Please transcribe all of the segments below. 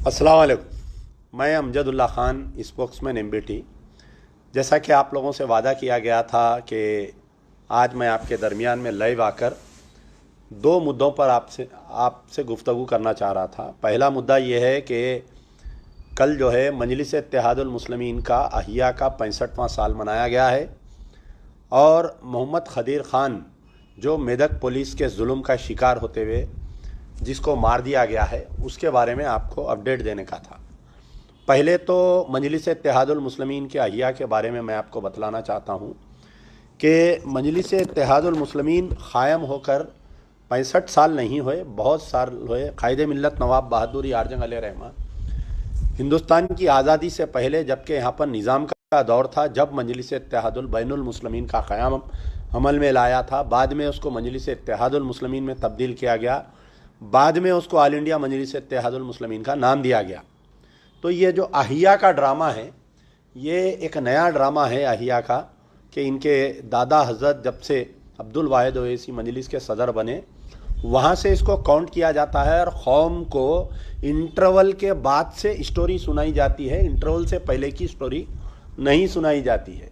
अस्सलाम वालेकुम। मैं अमजदुल्ला ख़ान, स्पोक्समैन एमबीटी। जैसा कि आप लोगों से वादा किया गया था कि आज मैं आपके दरमियान में लाइव आकर दो मुद्दों पर आपसे गुफ्तगू करना चाह रहा था। पहला मुद्दा ये है कि कल जो है मजलिस इत्तेहादुल मुस्लिमीन का अहिया का 65वां साल मनाया गया है और मोहम्मद खदीर ख़ान जो मेदक पुलिस के जुल्म का शिकार होते हुए जिसको मार दिया गया है उसके बारे में आपको अपडेट देने का था। पहले तो मजलिस इत्तेहादुल मुस्लिमीन के अहिया के बारे में मैं आपको बतलाना चाहता हूँ कि मजलिस इत्तेहादुल मुस्लिमीन क़ायम होकर 65 साल नहीं हुए, बहुत साल हुए। कायद मिल्लत नवाब बहादुर यार जंग अलैहिर्रहमान हिंदुस्तान की आज़ादी से पहले, जबकि यहाँ पर निज़ाम का दौर था, जब मजलिस इत्तेहादुल बैनुल मुस्लिमीन का क़याम अमल में लाया था। बाद में उसको मजलिस इत्तेहादुल मुस्लिमीन में तब्दील किया गया, बाद में उसको ऑल इंडिया मजलिस इत्तेहादुल मुस्लिमीन का नाम दिया गया। तो ये जो अहिया का ड्रामा है, ये एक नया ड्रामा है अहिया का कि इनके दादा हज़रत जब से अब्दुल वाहिद ओवैसी मजलिस के सदर बने, वहाँ से इसको काउंट किया जाता है और कौम को इंटरवल के बाद से स्टोरी सुनाई जाती है, इंटरवल से पहले की स्टोरी नहीं सुनाई जाती है।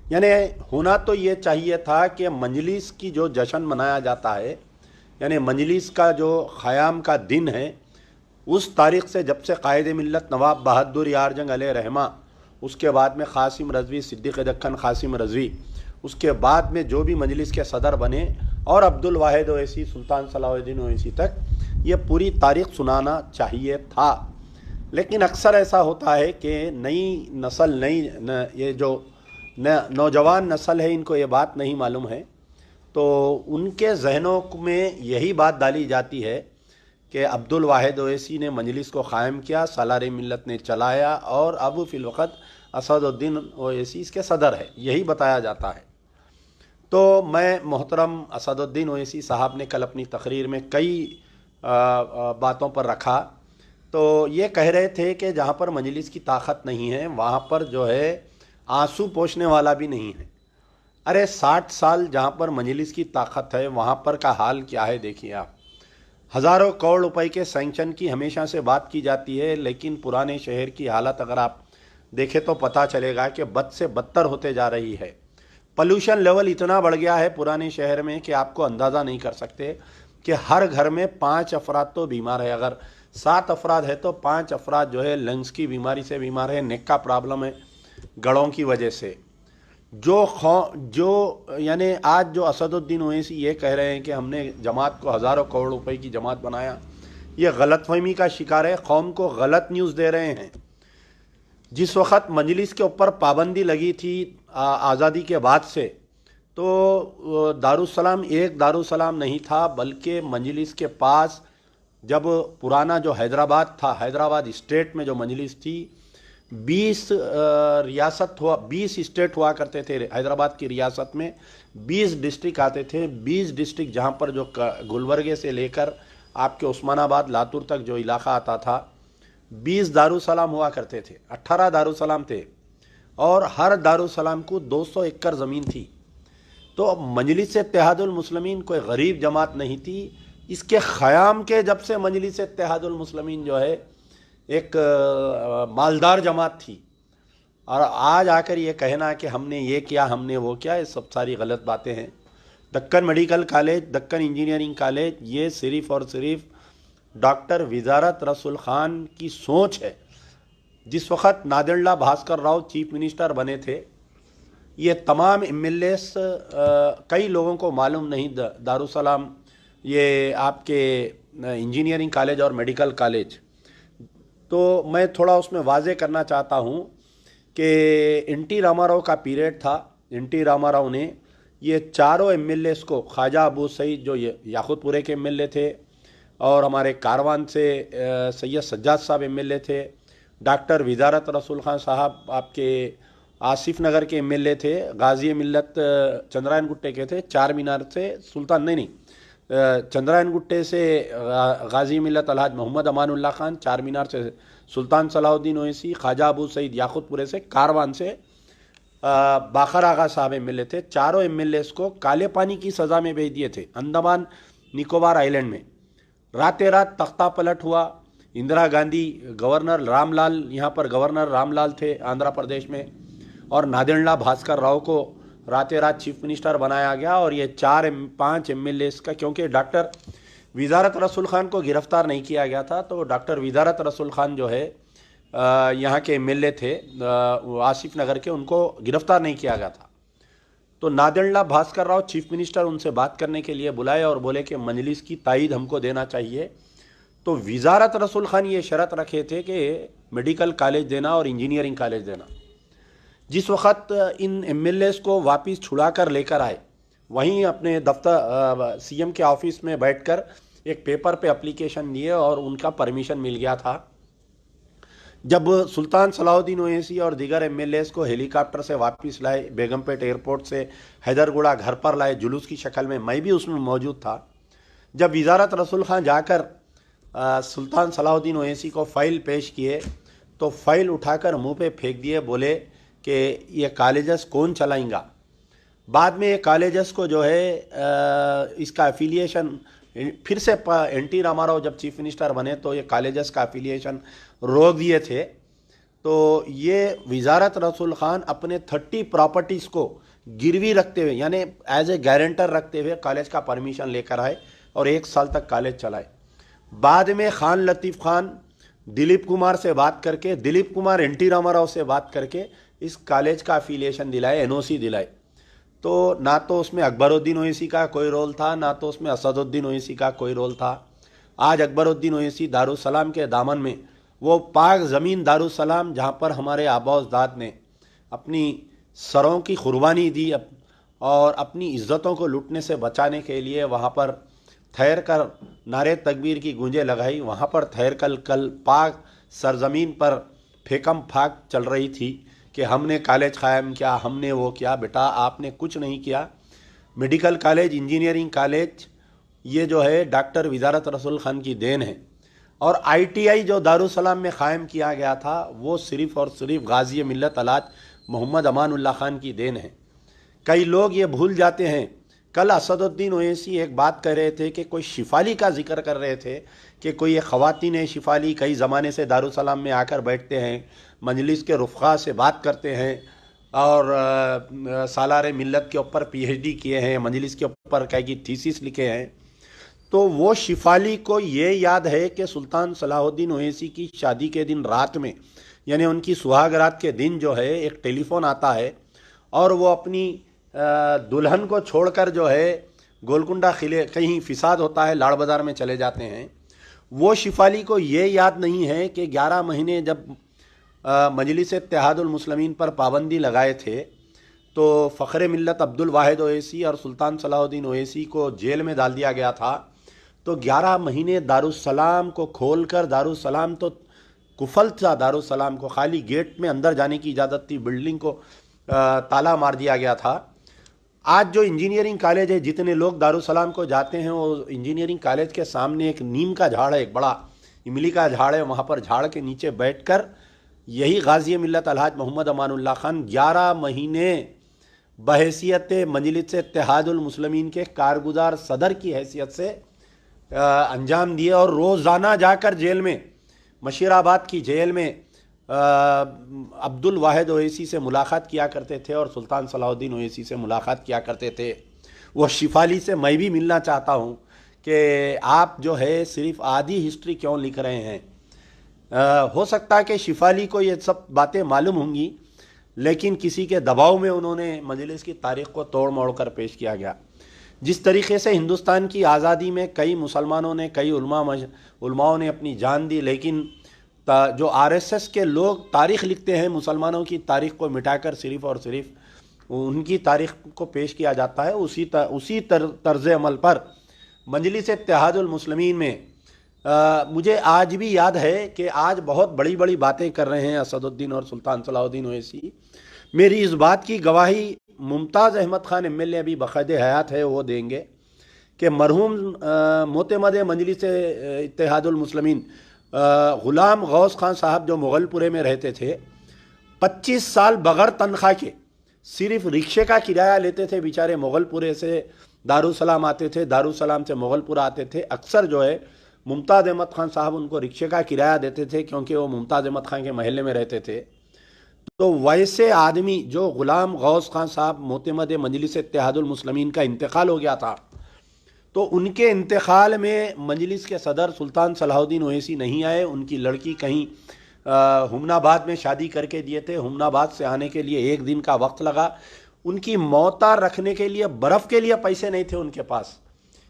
यानी होना तो ये चाहिए था कि मजलिस की जो जश्न मनाया जाता है, यानी मजलिस का जो क़याम का दिन है, उस तारीख़ से जब से कायद मिल्लत नवाब बहादुर यार जंग अलैहिर्रहमान, उसके बाद में क़ासिम रज़वी, सिद्दीक़ दक्कन क़ासिम रज़वी, उसके बाद में जो भी मजलिस के सदर बने और अब्दुल वाहिद ओवैसी, सुल्तान सलाहुद्दीन ओवैसी तक, ये पूरी तारीख़ सुनाना चाहिए था। लेकिन अक्सर ऐसा होता है कि नई नस्ल ये जो नौजवान नस्ल है, इनको ये बात नहीं मालूम है, तो उनके जहनों में यही बात डाली जाती है कि अब्दुल वाहिद ओवैसी ने मजलिस को क़ायम किया, सालार मिल्लत ने चलाया और अब फ़िलवक़्त असदुद्दीन ओवैसी इसके सदर है, यही बताया जाता है। तो मैं मोहतरम असदुद्दीन ओवैसी साहब ने कल अपनी तकरीर में कई बातों पर रखा। तो ये कह रहे थे कि जहाँ पर मजलिस की ताकत नहीं है, वहाँ पर जो है आंसू पोंछने वाला भी नहीं है। अरे 60 साल जहाँ पर मजलिस की ताकत है, वहाँ पर का हाल क्या है देखिए आप। हज़ारों करोड़ रुपए के सैंक्शन की हमेशा से बात की जाती है, लेकिन पुराने शहर की हालत अगर आप देखें तो पता चलेगा कि बद से बदतर होते जा रही है। पोल्यूशन लेवल इतना बढ़ गया है पुराने शहर में कि आपको अंदाज़ा नहीं कर सकते कि हर घर में 5 अफराद तो बीमार है। अगर 7 अफराद है तो 5 अफराद जो है लंग्स की बीमारी से बीमार है, नेक का प्रॉब्लम है गड़ों की वजह से। यानी आज जो असदुद्दीन ओवैसी ये कह रहे हैं कि हमने जमात को हज़ारों करोड़ रुपए की जमात बनाया, ये गलतफहमी का शिकार है, कौम को गलत न्यूज़ दे रहे हैं। जिस वक़्त मजलिस के ऊपर पाबंदी लगी थी आज़ादी के बाद से, तो दारुस्सलाम एक दारुस्सलाम नहीं था, बल्कि मजलिस के पास जब पुराना जो हैदराबाद था, हैदराबाद स्टेट में जो मजलिस थी, 20 रियासत हुआ, 20 स्टेट हुआ करते थे। हैदराबाद की रियासत में 20 डिस्ट्रिक्ट आते थे। 20 डिस्ट्रिक्ट जहाँ पर जो गुलबर्गे से लेकर आपके उस्मानाबाद लातूर तक जो इलाका आता था, 20 दारुसलाम हुआ करते थे, 18 दारुसलाम थे और हर दारुसलाम को 200 एकड़ ज़मीन थी। तो मजलिस इत्तेहादुल मुस्लिमीन कोई गरीब जमात नहीं थी। इसके क़याम के जब से मजलिस इत्तेहादुल मुस्लिमीन जो है एक मालदार जमात थी, और आज आकर ये कहना कि हमने ये किया, हमने वो किया, ये सब सारी गलत बातें हैं। Deccan medical college, Deccan engineering college, ये सिर्फ़ और सिर्फ डॉक्टर विजारत रसूल ख़ान की सोच है। जिस वक़्त नादेल्ला भास्कर राव चीफ मिनिस्टर बने थे, ये तमाम MLAs कई लोगों को मालूम नहीं दारुसलाम, ये आपके इंजीनियरिंग कॉलेज और मेडिकल कॉलेज। तो मैं थोड़ा उसमें वाज़े करना चाहता हूँ कि NT रामाराव का पीरियड था। NT रामाराव ने ये चारों MLAs को, ख्वाजा अबू सईद जो याकूतपुरे के MLA थे, और हमारे कारवान से सैयद सज्जाद साहब MLA थे, डॉक्टर विजारत रसूल ख़ान साहब आपके आसिफ नगर के MLA थे, गाजी मिल्लत चंद्रायन गुट्टे के थे, चार मीनार से सुल्तान नहीं चंद्रायन गुट्टे से गाजी मिल्लत अलहाज मोहम्मद अमानुल्लाह खान, चार मीनार से सुल्तान सलाहुद्दीन ओवैसी, ख्वाजा अबू सईद याकूतपुरे से, कारवान से बाखर आगा साहब MLA थे। चारों MLAs को काले पानी की सज़ा में भेज दिए थे अंडमान निकोबार आइलैंड में। रात रात तख्ता पलट हुआ। इंदिरा गांधी, गवर्नर रामलाल, यहाँ पर गवर्नर रामलाल थे आंध्र प्रदेश में, और नादेंड्ला भास्कर राव को रातें रात चीफ मिनिस्टर बनाया गया। और ये 4-5 MLA का, क्योंकि डॉक्टर विजारत रसूल खान को गिरफ्तार नहीं किया गया था, तो डॉक्टर विजारत रसूल खान जो है यहाँ के MLA थे आसिफ नगर के, उनको गिरफ्तार नहीं किया गया था। तो नादेंड्ला भास्कर राव चीफ मिनिस्टर उनसे बात करने के लिए बुलाए और बोले कि मजलिस की तायीद हमको देना चाहिए। तो विजारत रसूल खान ये शर्त रखे थे कि मेडिकल कॉलेज देना और इंजीनियरिंग कॉलेज देना। जिस वक्त इन MLAs को वापस छुड़ा कर लेकर आए, वहीं अपने दफ्तर CM के ऑफिस में बैठकर एक पेपर पे एप्लीकेशन दिए और उनका परमिशन मिल गया था। जब सुल्तान सलाहुद्दीन ओवैसी और दीगर MLAs को हेलीकॉप्टर से वापस लाए, बेगमपेट एयरपोर्ट से हैदरगुड़ा घर पर लाए जुलूस की शक्ल में, मैं भी उसमें मौजूद था। जब विजारत रसूल खान जाकर सुल्तान सलाहुद्दीन ओवैसी को फ़ाइल पेश किए, तो फाइल उठाकर मुंह पे फेंक दिए, बोले कि ये कॉलेजेस कौन चलाएंगा। बाद में ये कॉलेजेस को जो है इसका एफिलिएशन फिर से NT रामाराव जब चीफ मिनिस्टर बने तो ये कॉलेजेस का एफिलिएशन रोक दिए थे। तो ये विजारत रसूल खान अपने 30 प्रॉपर्टीज़ को गिरवी रखते हुए, यानी एज ए गारंटर रखते हुए कॉलेज का परमिशन लेकर आए और 1 साल तक कॉलेज चलाए। बाद में खान लतीफ़ खान दिलीप कुमार से बात करके, दिलीप कुमार NT रामाराव से बात करके इस कॉलेज का एफिलिएशन दिलाए, NOC दिलाए। तो ना तो उसमें अकबरुद्दीन ओवैसी का कोई रोल था, ना तो उसमें असदुद्दीन ओवैसी का कोई रोल था। आज अकबरुद्दीन ओवैसी दारुसलाम के दामन में, वो पाक ज़मीन दारुसलाम जहाँ पर हमारे आबा अजदाद ने अपनी सरों की कुर्बानी दी और अपनी इज़्ज़तों को लूटने से बचाने के लिए वहाँ पर ठहर कर नारे तकबीर की गूंजें लगाई, वहाँ पर ठहर कर कल पाक सरजमीन पर फेकम फाक चल रही थी कि हमने कॉलेज कायम किया, हमने वो किया। बेटा, आपने कुछ नहीं किया। मेडिकल कॉलेज, इंजीनियरिंग कॉलेज, ये जो है डॉक्टर विजारत रसूल खान की देन है। और ITI जो दारुसलाम में क़ायम किया गया था, वो सिर्फ़ और सिर्फ गाज़ी मिल्लत अल्हाज मोहम्मद अमानुल्लाह खान की देन है। कई लोग ये भूल जाते हैं। कल असदुद्दीन ओवैसी एक बात कर रहे थे कि कोई शिफाली का जिक्र कर रहे थे कि कोई ये ख़वातीन शिफाली कई ज़माने से दारुसलाम में आकर बैठते हैं, मजलिस के रुफ़क़ा से बात करते हैं और सालार मिल्लत के ऊपर PhD किए हैं, मजलिस के ऊपर क्या की थीसिस लिखे हैं। तो वो शिफाली को ये याद है कि सुल्तान सलाहुद्दीन ओवैसी की शादी के दिन रात में, यानी उनकी सुहागरात के दिन जो है, एक टेलीफोन आता है और वो अपनी दुल्हन को छोड़कर जो है गोलकुंडा किले, कहीं फिसाद होता है, लाड़ बाज़ार में चले जाते हैं। वो शिफाली को ये याद नहीं है कि 11 महीने जब मजलिस इत्तेहादुल मुस्लिमीन पर पाबंदी लगाए थे, तो फ़ख्र मिल्लत अब्दुल वाहिद ओवैसी और सुल्तान सलाहुद्दीन ओवैसी को जेल में डाल दिया गया था। तो 11 महीने दारुसलाम को खोलकर, दारुसलाम तो कुफल था, दारुसलाम को खाली गेट में अंदर जाने की इजाज़त थी, बिल्डिंग को ताला मार दिया गया था। आज जो इंजीनियरिंग कॉलेज है, जितने लोग दारुसलाम को जाते हैं, वो इंजीनियरिंग कॉलेज के सामने एक नीम का झाड़ है, एक बड़ा इमली का झाड़ है, वहाँ पर झाड़ के नीचे बैठकर यही गाज़ी मिल्लत अलहाज मोहम्मद अमानुल्लाह खान 11 महीने बहैसियत मजलिस इत्तेहादुल मुस्लिमीन के कारगुजार सदर की हैसियत से अंजाम दिए और रोज़ाना जाकर जेल में, मशीराबाद की जेल में अब्दुल वाहिद ओवैसी से मुलाकात किया करते थे और सुल्तान सलाहुद्दीन ओवैसी से मुलाकात किया करते थे। वो शिफाली से मैं भी मिलना चाहता हूँ कि आप जो है सिर्फ आधी हिस्ट्री क्यों लिख रहे हैं। हो सकता है कि शिफाली को ये सब बातें मालूम होंगी, लेकिन किसी के दबाव में उन्होंने मजलिस की तारीख़ को तोड़ मोड़ कर पेश किया गया। जिस तरीके से हिंदुस्तान की आज़ादी में कई मुसलमानों ने, कई उलमाओं ने अपनी जान दी, लेकिन जो RSS के लोग तारीख़ लिखते हैं, मुसलमानों की तारीख़ को मिटाकर सिर्फ़ और सिर्फ उनकी तारीख़ को पेश किया जाता है। उसी तर्ज़ अमल पर मजलिस इत्तेहादुल मुस्लिमीन में मुझे आज भी याद है कि आज बहुत बड़ी बड़ी बातें कर रहे हैं असदुद्दीन और सुल्तान सलाहुद्दीन ओवैसी। मेरी इस बात की गवाही मुमताज़ अहमद खान MLA अभी बक़ायदे हयात है, वो देंगे कि मरहूम मोतमद मजलिस इत्तेहादुल मुस्लिमीन ग़ुलाम गौस खान साहब जो मुग़लपुरे में रहते थे, 25 साल बग़ैर तनख्वाह के सिर्फ रिक्शे का किराया लेते थे। बेचारे मुग़लपुरे से दारुसलाम आते थे, दारुसलाम से मुग़लपुरा आते थे। अक्सर जो है मुमताज़ अहमद खान साहब उनको रिक्शे का किराया देते थे क्योंकि वो मुमताज़ अहमद खान के महल्ले में रहते थे। तो वैसे आदमी जो ग़ुलाम गौस खान साहब मोतमद मजलिस इत्तेहादुल मुस्लिमीन का इंतकाल हो गया था, तो उनके इंतकाल में मजलिस के सदर सुल्तान सलाहुद्दीन ओवैसी नहीं आए। उनकी लड़की कहीं हुमनाबाद में शादी करके दिए थे। हुमनाबाद से आने के लिए 1 दिन का वक्त लगा। उनकी मोहतार रखने के लिए बर्फ़ के लिए पैसे नहीं थे उनके पास।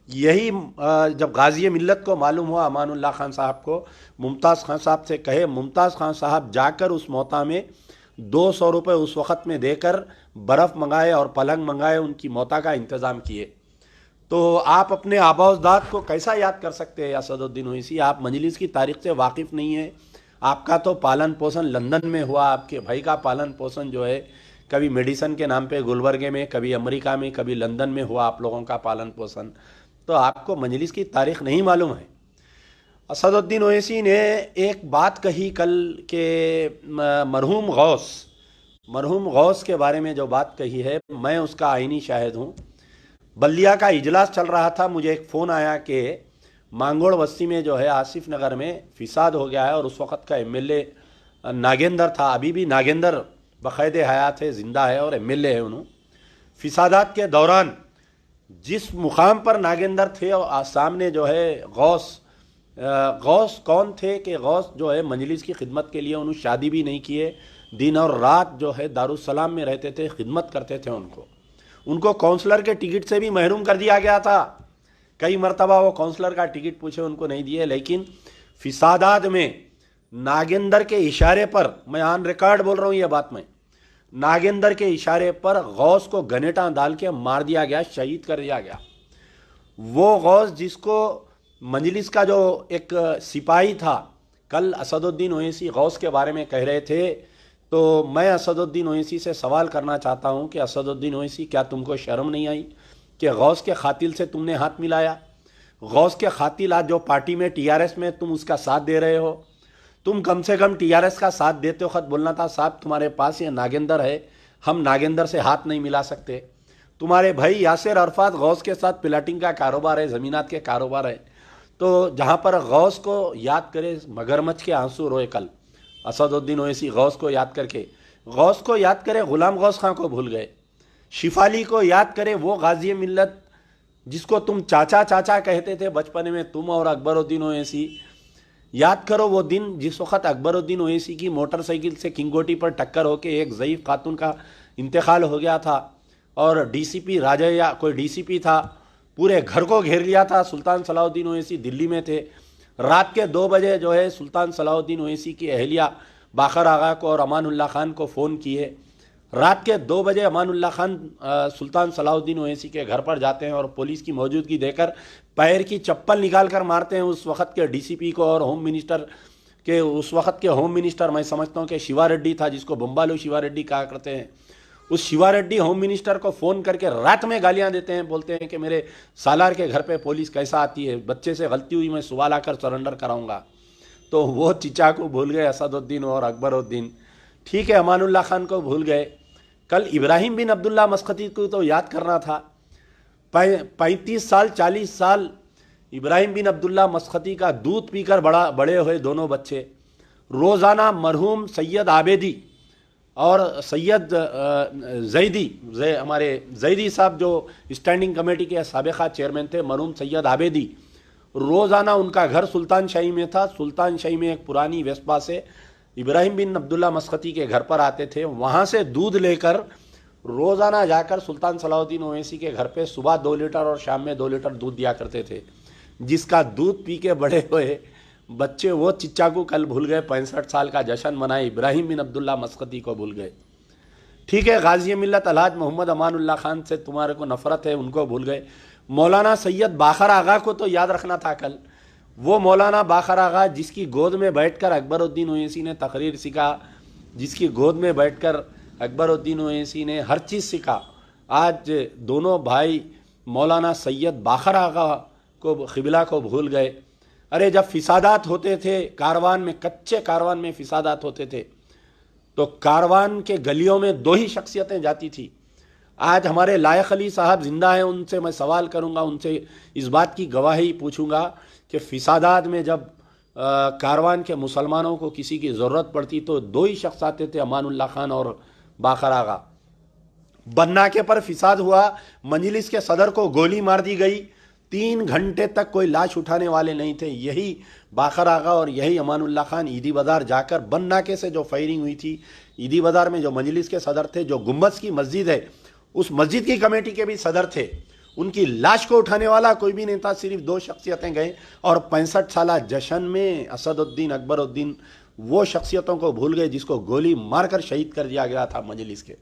यही जब गाजी मिल्लत को मालूम हुआ, अमानुल्लाह खान साहब को, मुमताज़ खान साहब से कहे, मुमताज़ खान साहब जाकर उस मोहता में 200 रुपये उस वक़्त में देकर बर्फ़ मंगाए और पलंग मंगाए, उनकी मोहता का इंतज़ाम किए। तो आप अपने आबाउजदाद को कैसा याद कर सकते हैं असदुद्दीन ओवैसी? आप मजलिस की तारीख़ से वाकिफ़ नहीं है। आपका तो पालन पोषण लंदन में हुआ, आपके भाई का पालन पोषण जो है कभी मेडिसन के नाम पे गुलबर्गे में, कभी अमेरिका में, कभी लंदन में हुआ आप लोगों का पालन पोषण। तो आपको मजलिस की तारीख़ नहीं मालूम है। असदुद्दीन ओवैसी ने एक बात कही कल के मरहूम गौस के बारे में जो बात कही है, मैं उसका आईनी शाहिद हूँ। बल्दिया का इजलास चल रहा था, मुझे एक फ़ोन आया कि मांगोड़ बस्ती में जो है आसिफ नगर में फिसाद हो गया है और उस वक़्त का एमएलए नागेंद्र था। अभी भी नागेंद्र बक़ैद हयात है, ज़िंदा है और एमएलए है। उन्होंने फिसादात के दौरान जिस मुकाम पर नागेंद्र थे और सामने जो है गौस कौन थे कि गौस जो है मजलिस की खिदमत के लिए उन्होंने शादी भी नहीं किए, दिन और रात जो है दारुस्सलाम में रहते थे, खिदमत करते थे। उनको काउंसलर के टिकट से भी महरूम कर दिया गया था। कई मरतबा वो काउंसलर का टिकट पूछे, उनको नहीं दिए। लेकिन फिसादात में नागेंद्र के इशारे पर, मैं ऑन रिकॉर्ड बोल रहा हूँ ये बात, मैं नागेंद्र के इशारे पर गौस को गनेटा डाल के मार दिया गया, शहीद कर दिया गया। वो गौस जिसको मजलिस का जो एक सिपाही था, कल असदुद्दीन ओवैसी गौस के बारे में कह रहे थे, तो मैं असदुद्दीन ओवैसी से सवाल करना चाहता हूं कि असदुद्दीन ओवैसी, क्या तुमको शर्म नहीं आई कि गौस के खातिल से तुमने हाथ मिलाया? गौस के खातिल आज जो पार्टी में टीआरएस में तुम उसका साथ दे रहे हो, तुम कम से कम टीआरएस का साथ देते हो, खत बोलना था साहब तुम्हारे पास ये नागेंद्र है, हम नागेंद्र से हाथ नहीं मिला सकते। तुम्हारे भाई यासिर अरफात गौस के साथ प्लाटिंग का कारोबार है, ज़मीनात के कारोबार है। तो जहाँ पर गौस को याद करे मगरमच्छ के आंसू रोए कल असदुद्दीन ओवैसी। गौस को याद करे, ग़ुलाम गौस खां को भूल गए। शिफाली को याद करे, वो गाजी मिल्लत जिसको तुम चाचा चाचा कहते थे बचपन में, तुम और अकबरुद्दीन ओवैसी। याद करो वो दिन जिस वक़्त अकबरुद्दीन ओवैसी की मोटरसाइकिल से किंगोटी पर टक्कर होके एक ज़ईफ़ खातून का इंतकाल हो गया था और डीसीपी राजया कोई डीसीपी था, पूरे घर को घेर लिया था। सुल्तान सलाहुद्दीन ओवैसी दिल्ली में थे। रात के 2 बजे जो है सुल्तान सलाहुद्दीन ओवैसी की अहलिया बाखर आगा को और अमानुल्लाह खान को फ़ोन किए। रात के 2 बजे अमानुल्लाह खान सुल्तान सलाहुद्दीन ओवैसी के घर पर जाते हैं और पुलिस की मौजूदगी देकर पैर की चप्पल निकाल कर मारते हैं उस वक़्त के डीसीपी को और होम मिनिस्टर के, उस वक़्त के होम मिनिस्टर मैं समझता हूँ कि शिवा रेड्डी था, जिसको बम्बालू शिवा रेड्डी कहा करते हैं। उस शिवा रेड्डी होम मिनिस्टर को फ़ोन करके रात में गालियाँ देते हैं, बोलते हैं कि मेरे सालार के घर पे पुलिस कैसा आती है, बच्चे से गलती हुई, मैं सुबह आकर सरेंडर कराऊंगा। तो वो चिचा को भूल गए असदुद्दीन और अकबरुद्दीन। ठीक है, अमानुल्लाह खान को भूल गए। कल इब्राहिम बिन अब्दुल्ला मस्कती को तो याद करना था। 35 साल 40 साल इब्राहिम बिन अब्दुल्ला मस्कती का दूध पीकर बड़े हुए दोनों बच्चे। रोज़ाना मरहूम सैयद आबेदी और सैयद हमारे जैदी साहब जो स्टैंडिंग कमेटी के साबिक़ा चेयरमैन थे, मरहूम सैयद आबेदी, रोज़ाना उनका घर सुल्तान शाही में था। सुल्तान शाही में एक पुरानी वेस्पा से इब्राहिम बिन अब्दुल्ला मस्कती के घर पर आते थे, वहाँ से दूध लेकर रोज़ाना जाकर सुल्तान सलाहुद्दीन ओवैसी के घर पे सुबह 2 लीटर और शाम में 2 लीटर दूध दिया करते थे। जिसका दूध पी के बड़े हुए बच्चे, वो चिच्चा को कल भूल गए। 65 साल का जश्न मनाए, इब्राहिम बिन अब्दुल्ला मस्कती को भूल गए। ठीक है, गाजी मिल्लत अलहाज मोहम्मद अमानुल्लाह खान से तुम्हारे को नफ़रत है, उनको भूल गए। मौलाना सैयद बाखर आगा को तो याद रखना था कल। वो मौलाना बाखर आगा जिसकी गोद में बैठकर अकबरुद्दीन ओवैसी ने तकरीर सीखा, जिसकी गोद में बैठकर अकबरुद्दीन ओवैसी ने हर चीज़ सीखा। आज दोनों भाई मौलाना सैयद बाखर आगा को, क़िबला को भूल गए। अरे जब फिसादात होते थे कारवान में, कच्चे कारवान में फिसादात होते थे, तो कारवान के गलियों में 2 ही शख्सियतें जाती थी। आज हमारे लायक अली साहब जिंदा हैं, उनसे मैं सवाल करूंगा, उनसे इस बात की गवाही पूछूंगा कि फिसादात में जब कारवान के मुसलमानों को किसी की ज़रूरत पड़ती तो दो ही शख्स आते थे, अमानुल्लाह खान और बाकर आगा। बन्नाके पर फिसाद हुआ, मजलिस के सदर को गोली मार दी गई, 3 घंटे तक कोई लाश उठाने वाले नहीं थे। यही बाकर आगा और यही अमानुल्लाह खान ईदी बाज़ार जाकर बन्नाके से जो फायरिंग हुई थी, ईदी बाज़ार में जो मजलिस के सदर थे, जो गुम्बद की मस्जिद है उस मस्जिद की कमेटी के भी सदर थे, उनकी लाश को उठाने वाला कोई भी नहीं था। सिर्फ 2 शख्सियतें गए और 65 साला जश्न में असदुद्दीन अकबरुद्दीन वो शख्सियतों को भूल गए जिसको गोली मारकर शहीद कर दिया गया था मजलिस के।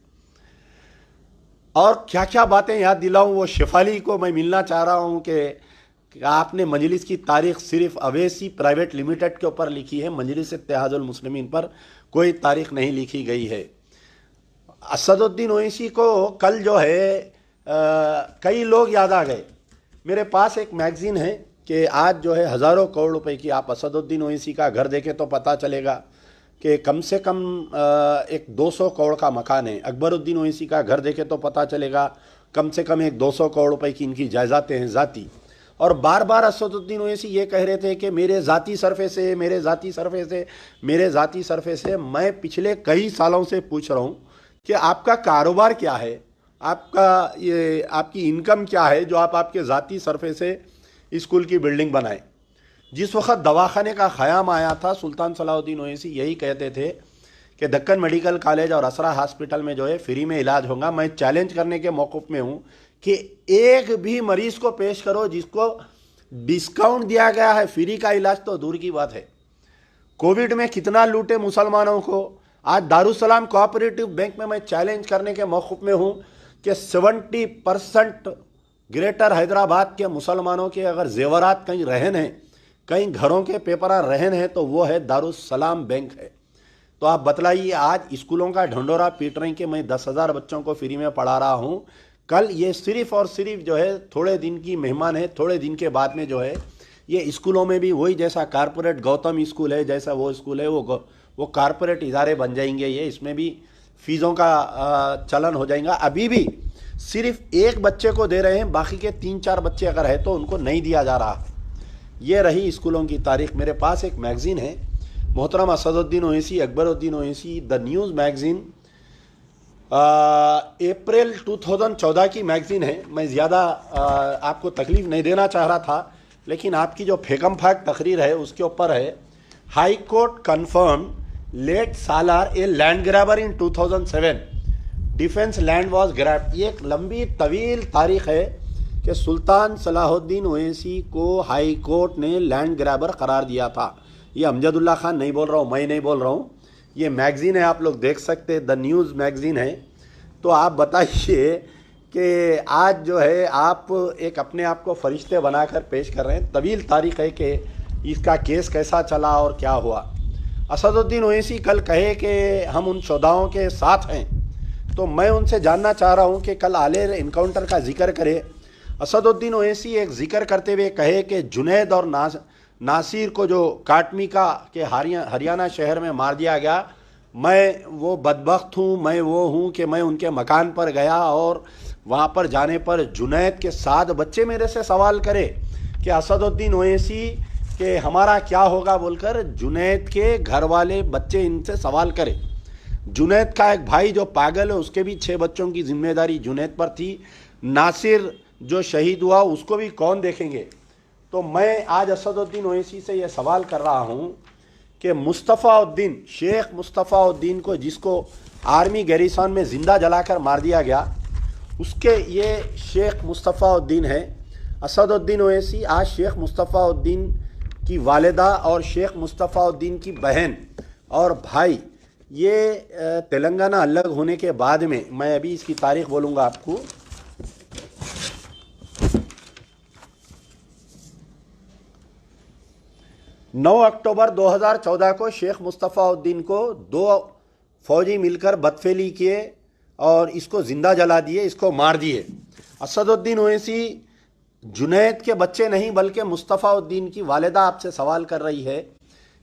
और क्या क्या बातें याद दिलाऊं, वो शेफाली को मैं मिलना चाह रहा हूं कि आपने मजलिस की तारीख सिर्फ अवैसी प्राइवेट लिमिटेड के ऊपर लिखी है, मजलिस इत्तेहादुल मुस्लिमीन पर कोई तारीख नहीं लिखी गई है। असदुद्दीन ओवैसी को कल जो है कई लोग याद आ गए। मेरे पास एक मैगज़ीन है कि आज जो है हज़ारों करोड़ रुपए की, आप असदुद्दीन ओवैसी का घर देखें तो पता चलेगा कि कम से कम एक 200 करोड़ का मकान है। अकबरुद्दीन ओवैसी का घर देखें तो पता चलेगा कम से कम एक 200 करोड़ रुपए की इनकी जायदादें हैं ज़ाती। और बार बार असदुद्दीन ओवैसी ये कह रहे थे कि मेरे ज़ाती सरफे से, मेरे ज़ाती सरफे से, मेरे ज़ाती सरफे से। मैं पिछले कई सालों से पूछ रहा हूँ कि आपका कारोबार क्या है, आपका ये आपकी इनकम क्या है जो आप आपके ज़ाती सरफे से स्कूल की बिल्डिंग बनाए। जिस वक्त दवाखाने का ख़याम आया था, सुल्तान सलाहुद्दीन ओवैसी यही कहते थे कि दक्कन मेडिकल कॉलेज और असरा हॉस्पिटल में जो है फ्री में इलाज होगा। मैं चैलेंज करने के मौक़िफ़ में हूँ कि एक भी मरीज़ को पेश करो जिसको डिस्काउंट दिया गया है। फ्री का इलाज तो दूर की बात है। कोविड में कितना लूटे मुसलमानों को। आज दारुसलाम कोऑपरेटिव बैंक में मैं चैलेंज करने के मौक़िफ़ में हूँ कि 70% ग्रेटर हैदराबाद के मुसलमानों के अगर जेवरात कहीं रहन हैं, कहीं घरों के पेपरा रहन हैं, तो वो है दारुसलाम बैंक है। तो आप बतलाइए, आज स्कूलों का ढंडोरा पीट रहे हैं कि मैं 10,000 बच्चों को फ्री में पढ़ा रहा हूँ। कल ये सिर्फ और सिर्फ जो है थोड़े दिन की मेहमान है, थोड़े दिन के बाद में जो है ये स्कूलों में भी वही जैसा कारपोरेट गौतम स्कूल है, जैसा वो स्कूल है, वो कारपोरेट इदारे बन जाएंगे। ये इसमें भी फीसों का चलन हो जाएगा। अभी भी सिर्फ एक बच्चे को दे रहे हैं, बाकी के 3-4 बच्चे अगर है तो उनको नहीं दिया जा रहा। ये रही स्कूलों की तारीख। मेरे पास एक मैगज़ीन है, मोहतरम Asaduddin Owaisi, Akbaruddin Owaisi, the news magazine, April 2014 की मैगज़ीन है। मैं ज़्यादा आपको तकलीफ़ नहीं देना चाह रहा था, लेकिन आपकी जो फेकम फाक तकरीर है उसके ऊपर है, high court confirm late Salar a land grabber in 2007, defence land was grab. ये एक लंबी तवील तारीख है कि सुल्तान सलाहुद्दीन ओवैसी को हाई कोर्ट ने लैंड ग्रैबर करार दिया था। ये अमजदुल्ला खान नहीं बोल रहा हूँ, मैं नहीं बोल रहा हूँ, ये मैगज़ीन है, आप लोग देख सकते हैं, द न्यूज़ मैगज़ीन है। तो आप बताइए कि आज जो है आप एक अपने आप को फरिश्ते बनाकर पेश कर रहे हैं। तवील तारीख है कि इसका केस कैसा चला और क्या हुआ। असदुद्दीन ओवैसी कल कहे कि हम उन शुहदाओं के साथ हैं, तो मैं उनसे जानना चाह रहा हूं कि कल आले इनकाउंटर का जिक्र करे। असदुद्दीन ओवैसी एक जिक्र करते हुए कहे कि जुनैद और नासिर को जो काटमिका के हरियाणा शहर में मार दिया गया, मैं वो बदबख्त हूँ, मैं वो हूँ कि मैं उनके मकान पर गया और वहाँ पर जाने पर जुनैद के 7 बच्चे मेरे से सवाल करे कि असदुद्दीन ओवैसी कि हमारा क्या होगा बोलकर। जुनैद के घर वाले बच्चे इनसे सवाल करे। जुनैद का एक भाई जो पागल है, उसके भी 6 बच्चों की जिम्मेदारी जुनैद पर थी। नासिर जो शहीद हुआ उसको भी कौन देखेंगे। तो मैं आज असदुद्दीन ओवैसी से ये सवाल कर रहा हूँ कि मुस्तफ़ाउद्दीन, शेख मुस्तफ़ाउद्दीन को जिसको आर्मी गैरिसन में ज़िंदा जलाकर मार दिया गया, उसके ये शेख मुस्तफ़ाउद्दीन है। असदुद्दीन ओवैसी आज शेख मुस्तफ़ाउद्दीन की वालिदा और शेख मुस्तफ़ाउद्दीन की बहन और भाई, ये तेलंगाना अलग होने के बाद में, मैं अभी इसकी तारीख बोलूँगा आपको, 9 अक्टूबर 2014 को शेख मुस्तफ़ाउद्दीन को 2 फौजी मिलकर बदफेली किए और इसको ज़िंदा जला दिए, इसको मार दिए। असदुद्दीन ओवैसी जुनैद के बच्चे नहीं बल्कि मुस्तफ़ाउद्दीन की वालिदा आपसे सवाल कर रही है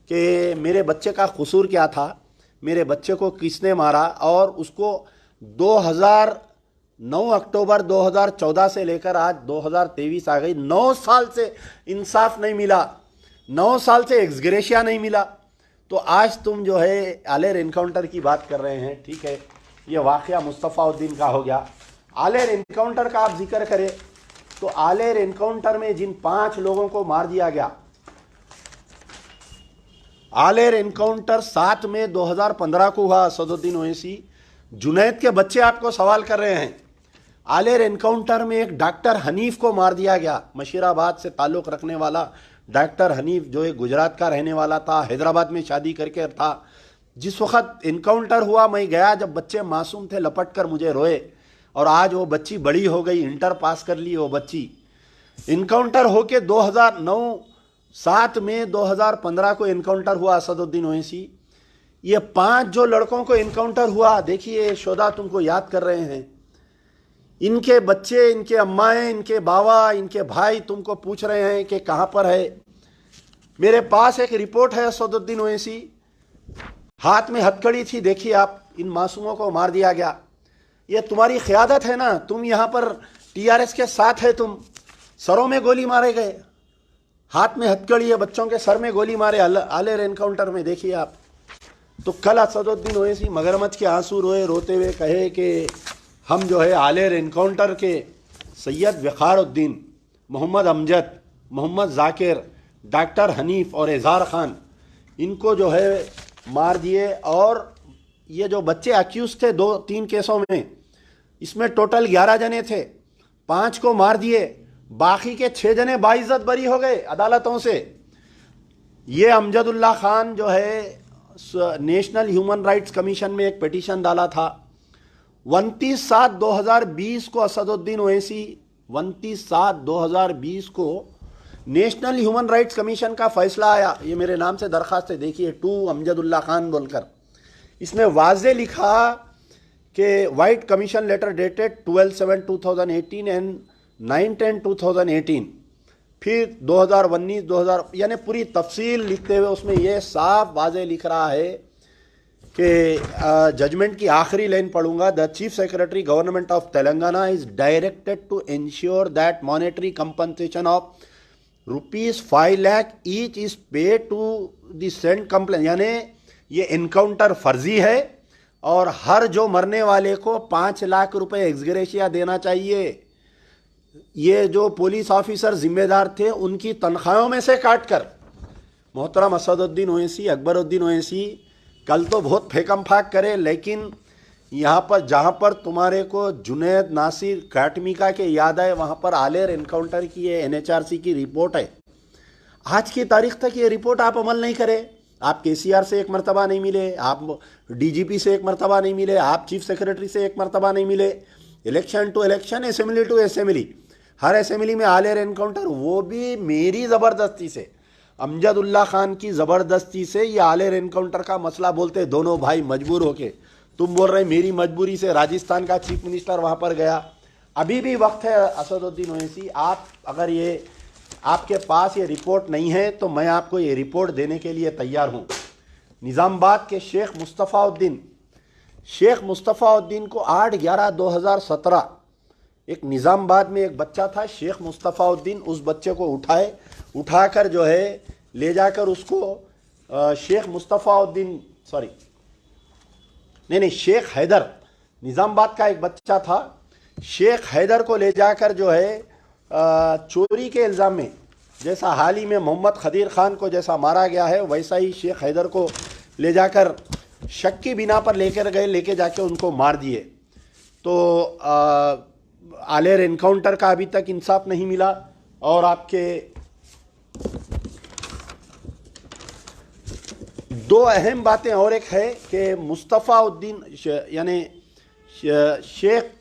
कि मेरे बच्चे का कसूर क्या था, मेरे बच्चे को किसने मारा, और उसको 9 अक्टूबर 2014 से लेकर आज 2023 आ गई, 9 साल से इंसाफ नहीं मिला, 9 साल से एक्सग्रेशिया नहीं मिला। तो आज तुम जो है आलेर इनकाउंटर की बात कर रहे हैं। ठीक है, ये वाक़या मुस्तफ़ाउद्दीन का हो गया। आलेर इनकाउंटर का आप जिक्र करें तो आलेर इनकाउंटर में जिन 5 लोगों को मार दिया गया, आलेर इनकाउंटर 7 मई 2015 को हुआ। असदुद्दीन ओवैसी, जुनैद के बच्चे आपको सवाल कर रहे हैं। आलेर इनकाउंटर में एक डॉक्टर हनीफ को मार दिया गया, मशीराबाद से ताल्लुक़ रखने वाला डॉक्टर हनीफ, जो एक गुजरात का रहने वाला था, हैदराबाद में शादी करके था। जिस वक्त इनकाउंटर हुआ मैं गया, जब बच्चे मासूम थे, लपट कर मुझे रोए। और आज वो बच्ची बड़ी हो गई, इंटर पास कर ली वो बच्ची। इनकाउंटर होके 2009 7 मई 2015 को इनकाउंटर हुआ असदुद्दीन ओवैसी। ये 5 जो लड़कों को इनकाउंटर हुआ, देखिए शोधा तुमको याद कर रहे हैं, इनके बच्चे, इनके अम्माएं, इनके बाबा, इनके भाई तुमको पूछ रहे हैं कि कहाँ पर है। मेरे पास एक रिपोर्ट है, असदुद्दीन ओवैसी हाथ में हथकड़ी थी, देखिए आप, इन मासूमों को मार दिया गया। ये तुम्हारी क़यादत है ना, तुम यहाँ पर टीआरएस के साथ है, तुम सरों में गोली मारे गए, हाथ में हथकड़ी है, बच्चों के सर में गोली मारे आलेर एनकाउंटर में, देखिए आप। तो कल असदुद्दीन ओवैसी मगरमच्छ के आंसू रोते हुए कहे कि हम जो है आलेर एनकाउंटर के सैयद वक़ारुद्दीन, मोहम्मद अमजद, मोहम्मद जाकिर, डॉक्टर हनीफ और इज़हार खान, इनको जो है मार दिए। और ये जो बच्चे अक्यूज थे 2-3 केसों में, इसमें टोटल 11 जने थे, 5 को मार दिए, बाकी के 6 जने बाइज्जत बरी हो गए अदालतों से। ये अमजदुल्ला खान जो है नेशनल ह्यूमन राइट्स कमीशन में एक पिटीशन डाला था। 29/7/2020 को असदुद्दीन ओवैसी, 29/7/2020 को नेशनल ह्यूमन राइट्स कमीशन का फैसला आया। ये मेरे नाम से दरखास्त है, देखिए, टू अमजदुल्ला खान बोलकर। इसमें वाज़े लिखा कि vide commission letter dated 12/7/2018 and 9/10/2018। फिर 2019 यानी पूरी तफसील लिखते हुए उसमें यह साफ वाज़े लिख रहा है कि जजमेंट की आखिरी लाइन पढ़ूंगा। The chief secretary government of Telangana is directed to ensure that monetary compensation of ₹5 lakh each is pay to the send complain. यानी ये इनकाउंटर फर्जी है और हर जो मरने वाले को 5 लाख रुपए एक्सग्रेशिया देना चाहिए। ये जो पुलिस ऑफिसर जिम्मेदार थे उनकी तनख्वाहों में से काट कर। मोहतरम असदुद्दीन ओवैसी, अकबरुद्दीन ओवैसी, कल तो बहुत फेंकम फाक करे, लेकिन यहाँ पर जहाँ पर तुम्हारे को जुनैद, नासिर, काटमिका के याद आए, वहाँ पर आलेर इनकाउंटर की ये NHRC की रिपोर्ट है। आज की तारीख तक ये रिपोर्ट आप अमल नहीं करे। आप KCR से एक मरतबा नहीं मिले, आप DGP से एक मरतबा नहीं मिले, आप चीफ सेक्रेटरी से एक मरतबा नहीं मिले। Election to election, assembly to assembly, हर असेंबली में आलेर एनकाउंटर, वो भी मेरी ज़बरदस्ती से, अमजदुल्ला खान की ज़बरदस्ती से ये आलेर एनकाउंटर का मसला बोलते दोनों भाई मजबूर होके। तुम बोल रहे मेरी मजबूरी से राजस्थान का चीफ मिनिस्टर वहाँ पर गया। अभी भी वक्त है असदुद्दीन ओवैसी, आप अगर ये आपके पास ये रिपोर्ट नहीं है तो मैं आपको ये रिपोर्ट देने के लिए तैयार हूँ। निज़ामाबाद के शेख मुस्तफ़ाउद्दीन को 8/11/2017 एक निज़ामाबाद में एक बच्चा था शेख मुस्तफ़ाउद्दीन, उस बच्चे को उठाकर जो है ले जाकर उसको शेख हैदर, निज़ामाबाद का एक बच्चा था, शेख हैदर को ले जाकर जो है चोरी के इल्ज़ाम में, जैसा हाल ही में मोहम्मद खदीर खान को जैसा मारा गया है, वैसा ही शेख हैदर को ले जाकर शक की बिना पर लेके जाके उनको मार दिए। तो आलेर एनकाउंटर का अभी तक इंसाफ नहीं मिला। और आपके दो अहम बातें और एक है कि मुस्तफ़ाउद्दीन यानी शेख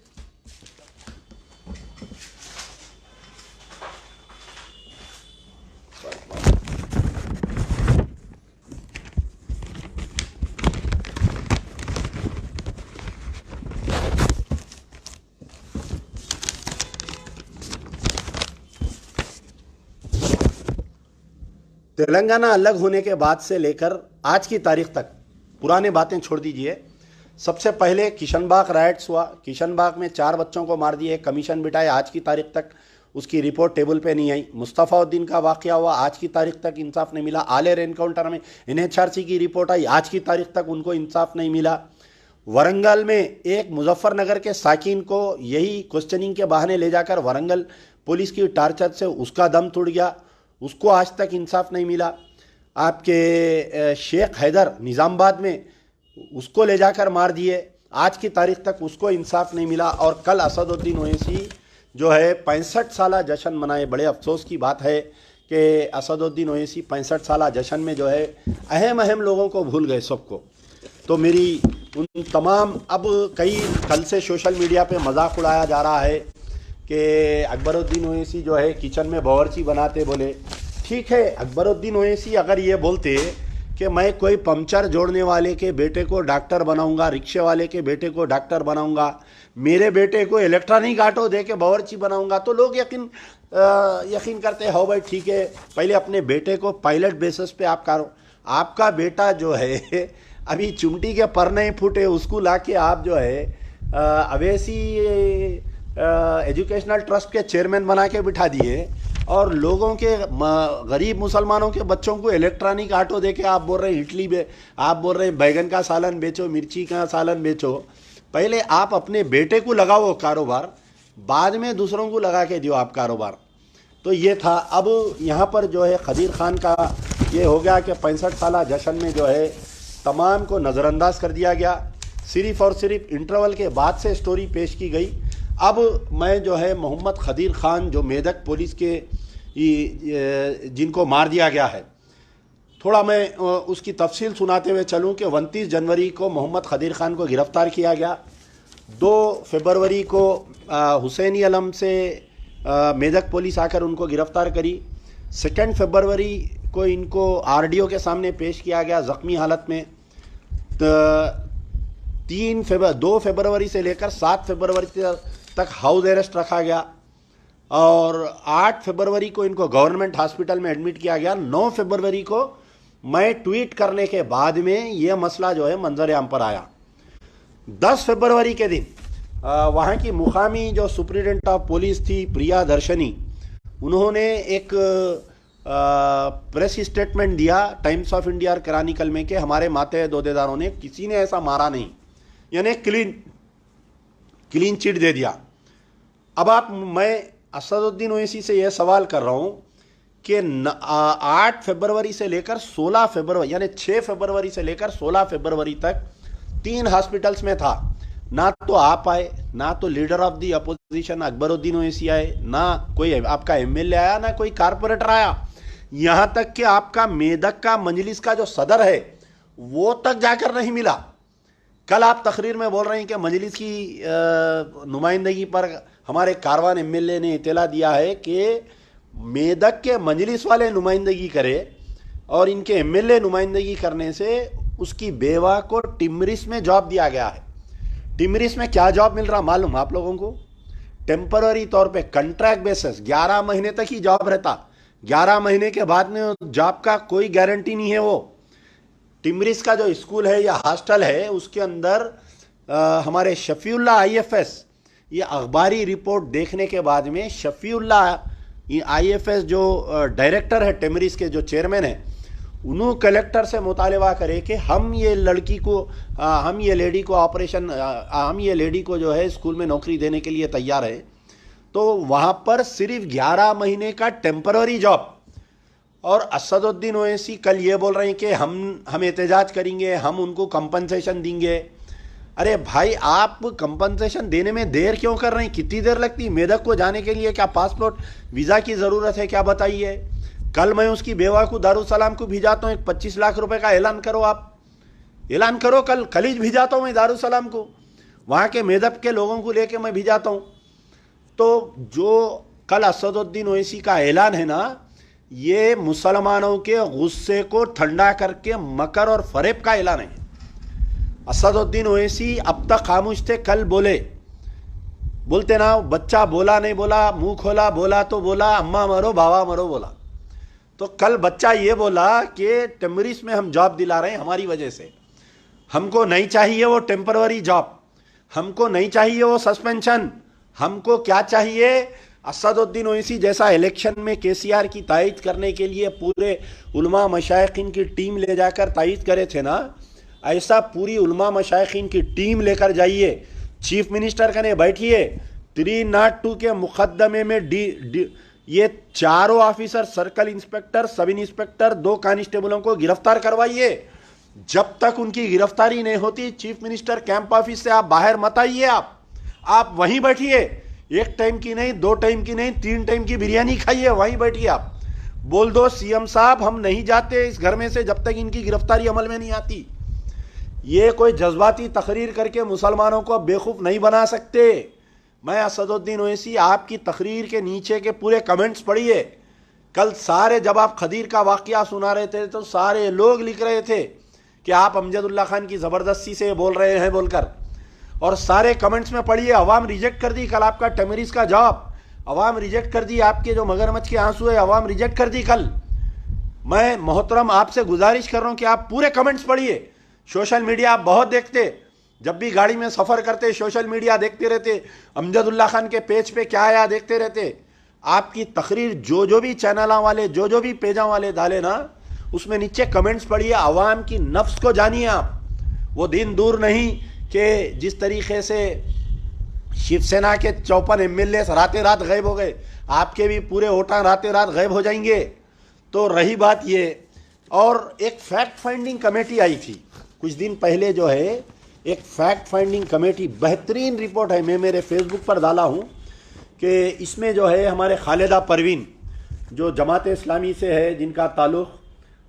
तेलंगाना अलग होने के बाद से लेकर आज की तारीख तक, पुराने बातें छोड़ दीजिए, सबसे पहले किशनबाग राइट्स हुआ, किशनबाग में 4 बच्चों को मार दिए, कमीशन बिठाए, आज की तारीख तक उसकी रिपोर्ट टेबल पे नहीं आई। मुस्तफ़ाउद्दीन का वाक़या हुआ, आज की तारीख तक इंसाफ नहीं मिला। आलेर एनकाउंटर में NHRC की रिपोर्ट आई, आज की तारीख तक उनको इंसाफ नहीं मिला। वरंगल में एक मुजफ्फरनगर के साकिन को यही क्वेश्चनिंग के बहाने ले जाकर वरंगल पुलिस की टार्चर से उसका दम टूट गया, उसको आज तक इंसाफ नहीं मिला। आपके शेख हैदर निज़ामाबाद में उसको ले जाकर मार दिए, आज की तारीख तक उसको इंसाफ नहीं मिला। और कल असदुद्दीन ओवैसी जो है 65 साला जश्न मनाए। बड़े अफसोस की बात है कि असदुद्दीन ओवैसी 65 साला जश्न में जो है अहम लोगों को भूल गए सबको। तो मेरी उन तमाम, अब कल से सोशल मीडिया पे मजाक उड़ाया जा रहा है कि अकबरुद्दीन ओवैसी जो है किचन में बावर्ची बनाते बोले। ठीक है, अकबरुद्दीन ओवैसी अगर ये बोलते कि मैं कोई पंचर जोड़ने वाले के बेटे को डॉक्टर बनाऊंगा, रिक्शे वाले के बेटे को डॉक्टर बनाऊंगा, मेरे बेटे को इलेक्ट्रॉनिक ऑटो दे के बावर्ची बनाऊंगा, तो लोग यकीन करते हो भाई ठीक है, पहले अपने बेटे को पायलट बेसिस पे आप करो। आपका बेटा जो है अभी चुमटी के पर नहीं फूटे, उसको लाके आप जो है अवैसी एजुकेशनल ट्रस्ट के चेयरमैन बना के बिठा दिए और लोगों के गरीब मुसलमानों के बच्चों को इलेक्ट्रॉनिक ऑटो देके आप बोल रहे हैं इडली आप बोल रहे हैं बैगन का सालन बेचो, मिर्ची का सालन बेचो। पहले आप अपने बेटे को लगाओ कारोबार, बाद में दूसरों को लगा के दियो आप कारोबार। तो ये था। अब यहाँ पर जो है खदीर खान का ये हो गया कि 65 साला जश्न में जो है तमाम को नज़रअंदाज कर दिया गया, सिर्फ़ और सिर्फ इंटरवल के बाद से स्टोरी पेश की गई। अब मैं जो है मोहम्मद खदीर खान जो मेदक पुलिस के जिनको मार दिया गया है, थोड़ा मैं उसकी तफसील सुनाते हुए चलूं कि 29 जनवरी को मोहम्मद खदीर खान को गिरफ़्तार किया गया। 2 फरवरी को हुसैनी अलम से मेदक पुलिस आकर उनको गिरफ़्तार करी। 2 फरवरी को इनको RDO के सामने पेश किया गया ज़ख्मी हालत में। 2 फरवरी से लेकर 7 फरवरी तक हाउस अरेस्ट रखा गया और 8 फरवरी को इनको गवर्नमेंट हॉस्पिटल में एडमिट किया गया। 9 फरवरी को मैं ट्वीट करने के बाद में ये मसला जो है मंजर आम पर आया। 10 फरवरी के दिन वहाँ की मुकामी जो सुप्रिटेंडेंट ऑफ पुलिस थी प्रिया दर्शनी, उन्होंने एक प्रेस स्टेटमेंट दिया टाइम्स ऑफ इंडिया और क्रॉनिकल में कि हमारे मातहत ओहदेदारों ने किसी ने ऐसा मारा नहीं, यानी क्लीन चिट दे दिया। अब मैं असदुद्दीन ओवैसी से यह सवाल कर रहा हूँ कि 8 फरवरी से लेकर 16 फरवरी यानी 6 फरवरी से लेकर 16 फरवरी तक 3 हॉस्पिटल्स में था। ना तो आप आए, ना तो leader of the opposition Akbaruddin Owaisi आए, ना कोई आपका MLA आया, ना कोई कारपोरेटर आया। यहां तक कि आपका मेदक का मजलिस का जो सदर है वो तक जाकर नहीं मिला। कल आप तकरीर में बोल रहे हैं कि मजलिस की नुमाइंदगी पर हमारे कारवान MLA ने इत्तला दिया है कि मेदक के मजलिस वाले नुमाइंदगी करे और इनके MLA नुमाइंदगी करने से उसकी बेवा को टिमरिस में जॉब दिया गया है। टिमरिस में क्या जॉब मिल रहा मालूम आप लोगों को? टेम्पररी तौर पे कॉन्ट्रैक्ट बेसिस 11 महीने तक ही जॉब रहता, 11 महीने के बाद में जॉब का कोई गारंटी नहीं है। वो टिमरिस का जो स्कूल है या हॉस्टल है उसके अंदर हमारे शफीउल्लाह IFS ये अखबारी रिपोर्ट देखने के बाद में शफीउल्लाह IFS जो डायरेक्टर है टिमरिस के, जो चेयरमैन है, उन्होंने कलेक्टर से मुतालबा करे कि हम ये लेडी को जो है स्कूल में नौकरी देने के लिए तैयार है। तो वहाँ पर सिर्फ 11 महीने का टेम्पररी जॉब। और असदुद्दीन ओवैसी कल ये बोल रहे हैं कि हम एहतजाज करेंगे, हम उनको कंपनसेशन देंगे। अरे भाई, आप कंपनसेशन देने में देर क्यों कर रहे हैं? कितनी देर लगती है मेदक को जाने के लिए? क्या पासपोर्ट वीज़ा की ज़रूरत है क्या? बताइए। कल मैं उसकी बेवा को दारुसलाम को भिजाता हूँ, 25 लाख रुपए का ऐलान करो, आप ऐलान करो। कल ही भिजाता हूँ मैं दारुसलाम को, वहाँ के मेदक के लोगों को लेके मैं भिजाता हूँ। तो जो कल असदुद्दीन ओवैसी का ऐलान है ना, ये मुसलमानों के गुस्से को ठंडा करके मकर और फरेब का ऐलान है। असदुद्दीन ओवैसी अब तक खामोश थे, कल बोलते ना, बच्चा बोला नहीं बोला, मुंह खोला बोला तो बोला अम्मा मरो बाबा मरो बोला। तो कल बच्चा ये बोला कि टिमरिस में हम जॉब दिला रहे हैं हमारी वजह से। हमको नहीं चाहिए वो टेम्पररी जॉब, हमको नहीं चाहिए वो सस्पेंशन। हमको क्या चाहिए? असदुद्दीन ओवैसी जैसा इलेक्शन में केसीआर की तायद करने के लिए पूरे उलमा मशाइखीन की टीम ले जाकर तायद करे थे ना, ऐसा पूरी उलमा मशाइखीन की टीम लेकर जाइए, चीफ मिनिस्टर कने बैठिए, 302 के मुकदमे में ये चारों officer, circle inspector, sub inspector, 2 कांस्टेबलों को गिरफ्तार करवाइए। जब तक उनकी गिरफ्तारी नहीं होती, चीफ मिनिस्टर कैंप ऑफिस से आप बाहर मत आइए। आप वहीं बैठिए, 1 टाइम की नहीं, 2 टाइम की नहीं, 3 टाइम की बिरयानी खाइए, वहीं बैठिए। आप बोल दो सीएम साहब हम नहीं जाते इस घर में से जब तक इनकी गिरफ्तारी अमल में नहीं आती। ये कोई जज्बाती तकरीर करके मुसलमानों को बेवकूफ़ नहीं बना सकते। मैं असदुद्दीन ओवैसी आपकी तकरीर के नीचे के पूरे कमेंट्स पढ़िए। कल सारे जब आप खदीर का वाक़या सुना रहे थे तो सारे लोग लिख रहे थे कि आप अमजदुल्ला खान की ज़बरदस्ती से बोल रहे हैं बोलकर, और सारे कमेंट्स में पढ़िए। अवाम रिजेक्ट कर दी कल आपका टेमरिस का जवाब, अवाम रिजेक्ट कर दी आपके जो मगरमच्छ के आंसू है, अवाम रिजेक्ट कर दी कल। मैं मोहतरम आपसे गुजारिश कर रहा हूँ कि आप पूरे कमेंट्स पढ़िए। सोशल मीडिया आप बहुत देखते, जब भी गाड़ी में सफ़र करते सोशल मीडिया देखते रहते, अमजदुल्ला खान के पेज पे क्या आया देखते रहते। आपकी तकरीर जो भी चैनल वाले, जो भी पेजा वाले डाले ना, उसमें नीचे कमेंट्स पढ़िए, आवाम की नफ्स को जानिए आप। वो दिन दूर नहीं कि जिस तरीके से शिवसेना के 54 एमएलए रातें रात गायब हो गए, आपके भी पूरे वोटा रातें रात गायब हो जाएंगे। तो रही बात ये, और एक फैक्ट फाइंडिंग कमेटी आई थी कुछ दिन पहले, जो है एक फैक्ट फाइंडिंग कमेटी, बेहतरीन रिपोर्ट है, मैं मेरे फेसबुक पर डाला हूँ कि इसमें जो है हमारे खालिदा परवीन जो जमात इस्लामी से है, जिनका ताल्लुक़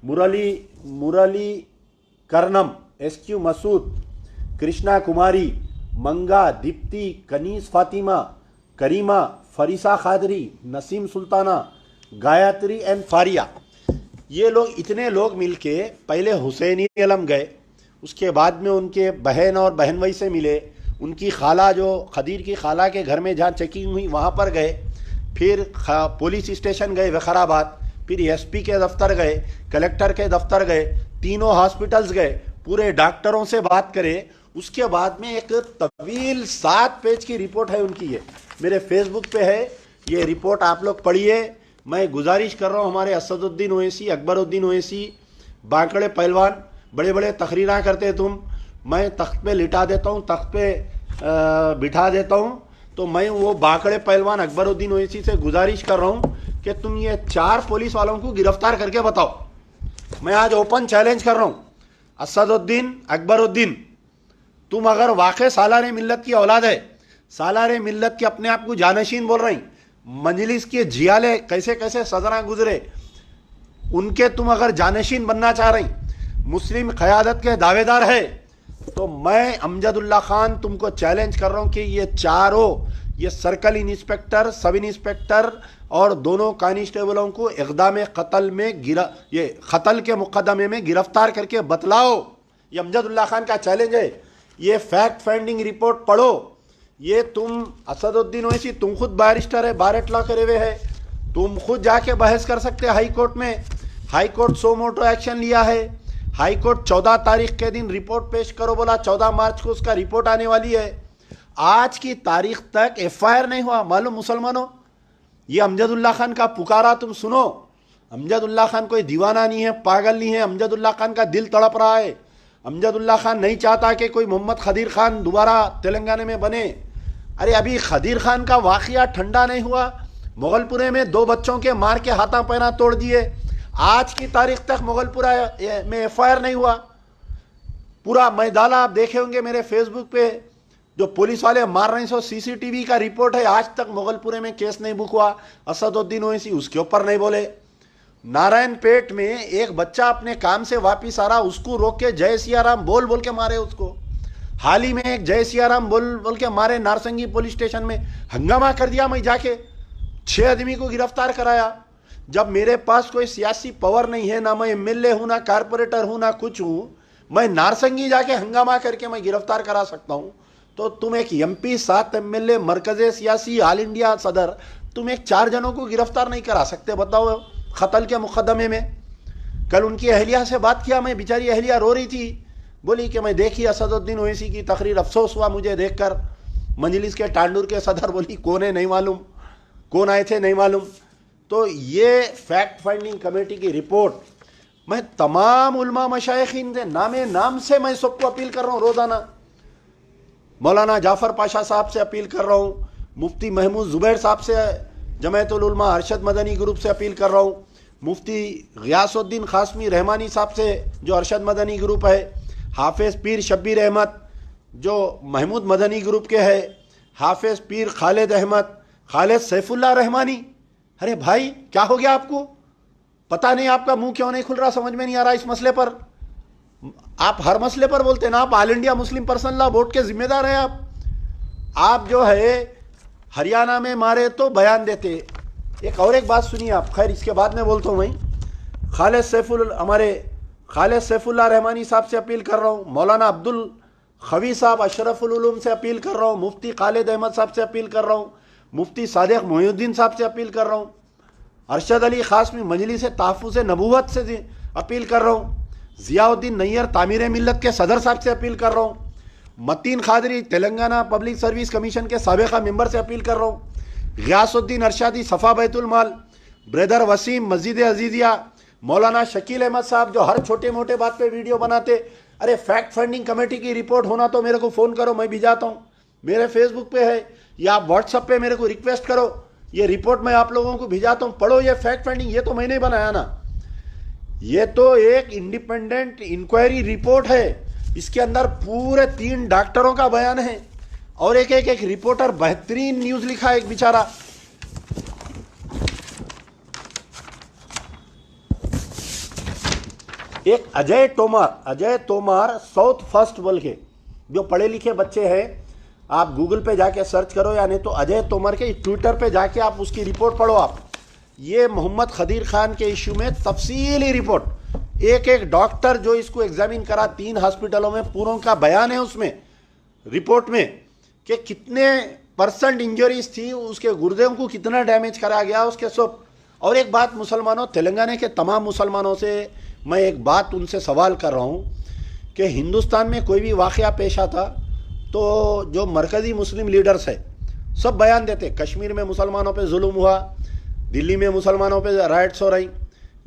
मुरली करनम, SQ मसूद, कृष्णा कुमारी, मंगा, दीप्ति, कनीस फातिमा, करीमा, फरीसा खादरी, नसीम सुल्ताना, गायत्री एंड फारिया, ये लोग, इतने लोग मिलके पहले हुसैनी अलम गए, उसके बाद में उनके बहन और बहन भाई से मिले, उनकी खाला जो खदीर की खाला के घर में जहाँ चेकिंग हुई वहाँ पर गए, फिर पुलिस स्टेशन गए वखराबाद, फिर SP के दफ्तर गए, कलेक्टर के दफ्तर गए, तीनों हॉस्पिटल्स गए, पूरे डॉक्टरों से बात करें। उसके बाद में एक तवील 7 पेज की रिपोर्ट है उनकी, ये मेरे फेसबुक पे है, ये रिपोर्ट आप लोग पढ़िए। मैं गुजारिश कर रहा हूँ हमारे असदुद्दीन ओवैसी, अकबरुद्दीन ओवैसी, बांकड़े पहलवान, बड़े बड़े तकरीरा करते तुम, मैं तख्त पे लिटा देता हूँ, तख्त पे बिठा देता हूँ। तो मैं वो बांकड़े पहलवान अकबरुद्दीन ओवैसी से गुजारिश कर रहा हूँ कि तुम ये 4 पुलिस वालों को गिरफ्तार करके बताओ। मैं आज ओपन चैलेंज कर रहा हूँ, असदुद्दीन, अकबरुद्दीन, तुम अगर वाकई सालार मिल्लत की औलाद है, सालार मिल्लत के अपने आप को जानशीन बोल रही, मजलिस के जियाले कैसे कैसे सदरा गुजरे, उनके तुम अगर जानशीन बनना चाह रही, मुस्लिम क़यादत के दावेदार है, तो मैं अमजदुल्ला खान तुमको चैलेंज कर रहा हूं कि ये चारों, ये सर्कल इंस्पेक्टर, सब इंस्पेक्टर और दोनों कांस्टेबलों को इक़दाम क़त्ल में ये क़त्ल के मुक़दमे में गिरफ्तार करके बतलाओ। ये अमजदुल्ला खान का चैलेंज है। ये फैक्ट फाइंडिंग रिपोर्ट पढ़ो। ये तुम असदुद्दीन ओवैसी, तुम खुद बैरिस्टर है, बार एटला करे हुए है, तुम खुद जाके बहस कर सकते हैं हाई कोर्ट में। हाई कोर्ट सो मोटो एक्शन लिया है। हाई कोर्ट 14 तारीख के दिन रिपोर्ट पेश करो बोला, 14 मार्च को उसका रिपोर्ट आने वाली है। आज की तारीख तक FIR नहीं हुआ। मालूम मुसलमानों, ये अमजदुल्ला खान का पुकारा तुम सुनो। अमजदुल्ला खान कोई दीवाना नहीं है, पागल नहीं है। अमजदुल्ला खान का दिल तड़प रहा है। अमजदुल्ला खान नहीं चाहता कि कोई मोहम्मद खदीर खान दोबारा तेलंगाना में बने। अरे अभी खदीर खान का वाकया ठंडा नहीं हुआ, मुगलपुरे में 2 बच्चों के मार के हाथा पैना तोड़ दिए। आज की तारीख तक मुगलपुरा में FIR नहीं हुआ। पूरा मैदान आप देखे होंगे मेरे फेसबुक पे, जो पुलिस वाले मार रहे हैं, सो CCTV का रिपोर्ट है। आज तक मुगलपुरे में केस नहीं बुक हुआ। असदुद्दीन ओवैसी उसके ऊपर नहीं बोले। नारायणपेट में एक बच्चा अपने काम से वापिस आ रहा, उसको रोक के जय सिया राम बोल बोल के मारे उसको। हाल ही में एक जय सिया राम बोल बोल के मारे, नारसंगी पुलिस स्टेशन में हंगामा कर दिया। मैं जाके 6 आदमी को गिरफ्तार कराया। जब मेरे पास कोई सियासी पावर नहीं है, ना मैं MLA हूं, ना कारपोरेटर हूं, ना कुछ हूं, मैं नारसंगी जाके हंगामा करके मैं गिरफ्तार करा सकता हूं। तो तुम एक MP, 7 MLA, मरकज़े सियासी, ऑल इंडिया सदर, तुम एक 4 जनों को गिरफ्तार नहीं करा सकते? बताओ, कत्ल के मुकदमे में। कल उनकी अहलिया से बात किया मैं, बेचारी अहलिया रो रही थी। बोली कि मैं देखी असदुद्दीन ओवैसी की तकरीर, अफसोस हुआ मुझे देखकर। मजलिस के टांडूर के सदर बोली कौन है नहीं मालूम, कौन आए थे नहीं मालूम। तो ये फैक्ट फाइंडिंग कमेटी की रिपोर्ट मैं तमाम उलमा मशाइखीन से नाम से मैं सबको अपील कर रहा हूँ रोजाना। मौलाना जाफर पाशा साहब से अपील कर रहा हूँ, मुफ्ती महमूद जुबैर साहब से जमायतुल उलमा अरशद मदनी ग्रुप से अपील कर रहा हूँ, मुफ्ती गियासुद्दीन खासमी रहमानी साहब से जो अरशद मदनी ग्रुप है, हाफिज पीर शब्बीर अहमद जो महमूद मदनी ग्रुप के है, हाफिज पीर खालिद अहमद, खालिद सैफुल्लाह रहमानी। अरे भाई क्या हो गया आपको? पता नहीं आपका मुंह क्यों नहीं खुल रहा, समझ में नहीं आ रहा इस मसले पर। आप हर मसले पर बोलते ना, आप all India Muslim Personal Law board के जिम्मेदार हैं। आप जो है हरियाणा में मारे तो बयान देते। एक बात सुनिए आप, खैर इसके बाद में बोलता हूँ मैं। खालिद सैफुल्लाह रहमानी साहब से अपील कर रहा हूँ, मौलाना अब्दुल खवी साहब अशरफुल उलूम से अपील कर रहा हूँ, मुफ्ती खालिद अहमद साहब से अपील कर रहा हूँ, मुफ्ती सादिक मोहिउद्दीन साहब से अपील कर रहा हूँ, अरशद अली खासमी मजलिस तहफ़्फ़ुज़ नबूवत से अपील कर रहा हूँ, ज़ियाउद्दीन नैयर तामीर मिल्लत के सदर साहब से अपील कर रहा हूँ, Mateen Quadri Telangana public service commission के साबिक़ा मेंबर से अपील कर रहा हूँ, गियासुद्दीन अरशादी सफ़ा बैतुल माल, ब्रदर वसीम मस्जिद अजीज़िया, मौलाना शकील अहमद साहब जो हर छोटे मोटे बात पे वीडियो बनाते। अरे फैक्ट फाइंडिंग कमेटी की रिपोर्ट होना तो मेरे को फ़ोन करो, मैं भिजाता हूँ, मेरे फेसबुक पे है, या आप व्हाट्सअप पे मेरे को रिक्वेस्ट करो, ये रिपोर्ट मैं आप लोगों को भिजाता हूँ, पढ़ो। ये फैक्ट फाइंडिंग ये तो मैंने बनाया ना, ये तो एक इंडिपेंडेंट इंक्वायरी रिपोर्ट है। इसके अंदर पूरे 3 डॉक्टरों का बयान है और एक रिपोर्टर बेहतरीन न्यूज़ लिखा है, एक बेचारा। एक अजय तोमार साउथ फर्स्ट बोल के, जो पढ़े लिखे बच्चे हैं, आप गूगल पे जाके सर्च करो, या नहीं तो अजय तोमर के ट्विटर पे जाके आप उसकी रिपोर्ट पढ़ो। आप ये मोहम्मद खदीर खान के इशू में तफसीली रिपोर्ट, एक डॉक्टर जो इसको एग्जामिन करा 3 हॉस्पिटलों में, पूरों का बयान है उसमें रिपोर्ट में कि कितने % इंजरीज थी, उसके गुर्दों को कितना डैमेज करा गया उसके सब। और एक बात मुसलमानों, तेलंगाना के तमाम मुसलमानों से मैं एक बात उनसे सवाल कर रहा हूँ कि हिंदुस्तान में कोई भी वाक़या पेश आता तो जो मरकज़ी मुस्लिम लीडर्स है सब बयान देते, कश्मीर में मुसलमानों पे जुल्म हुआ, दिल्ली में मुसलमानों पे राइट्स हो रही,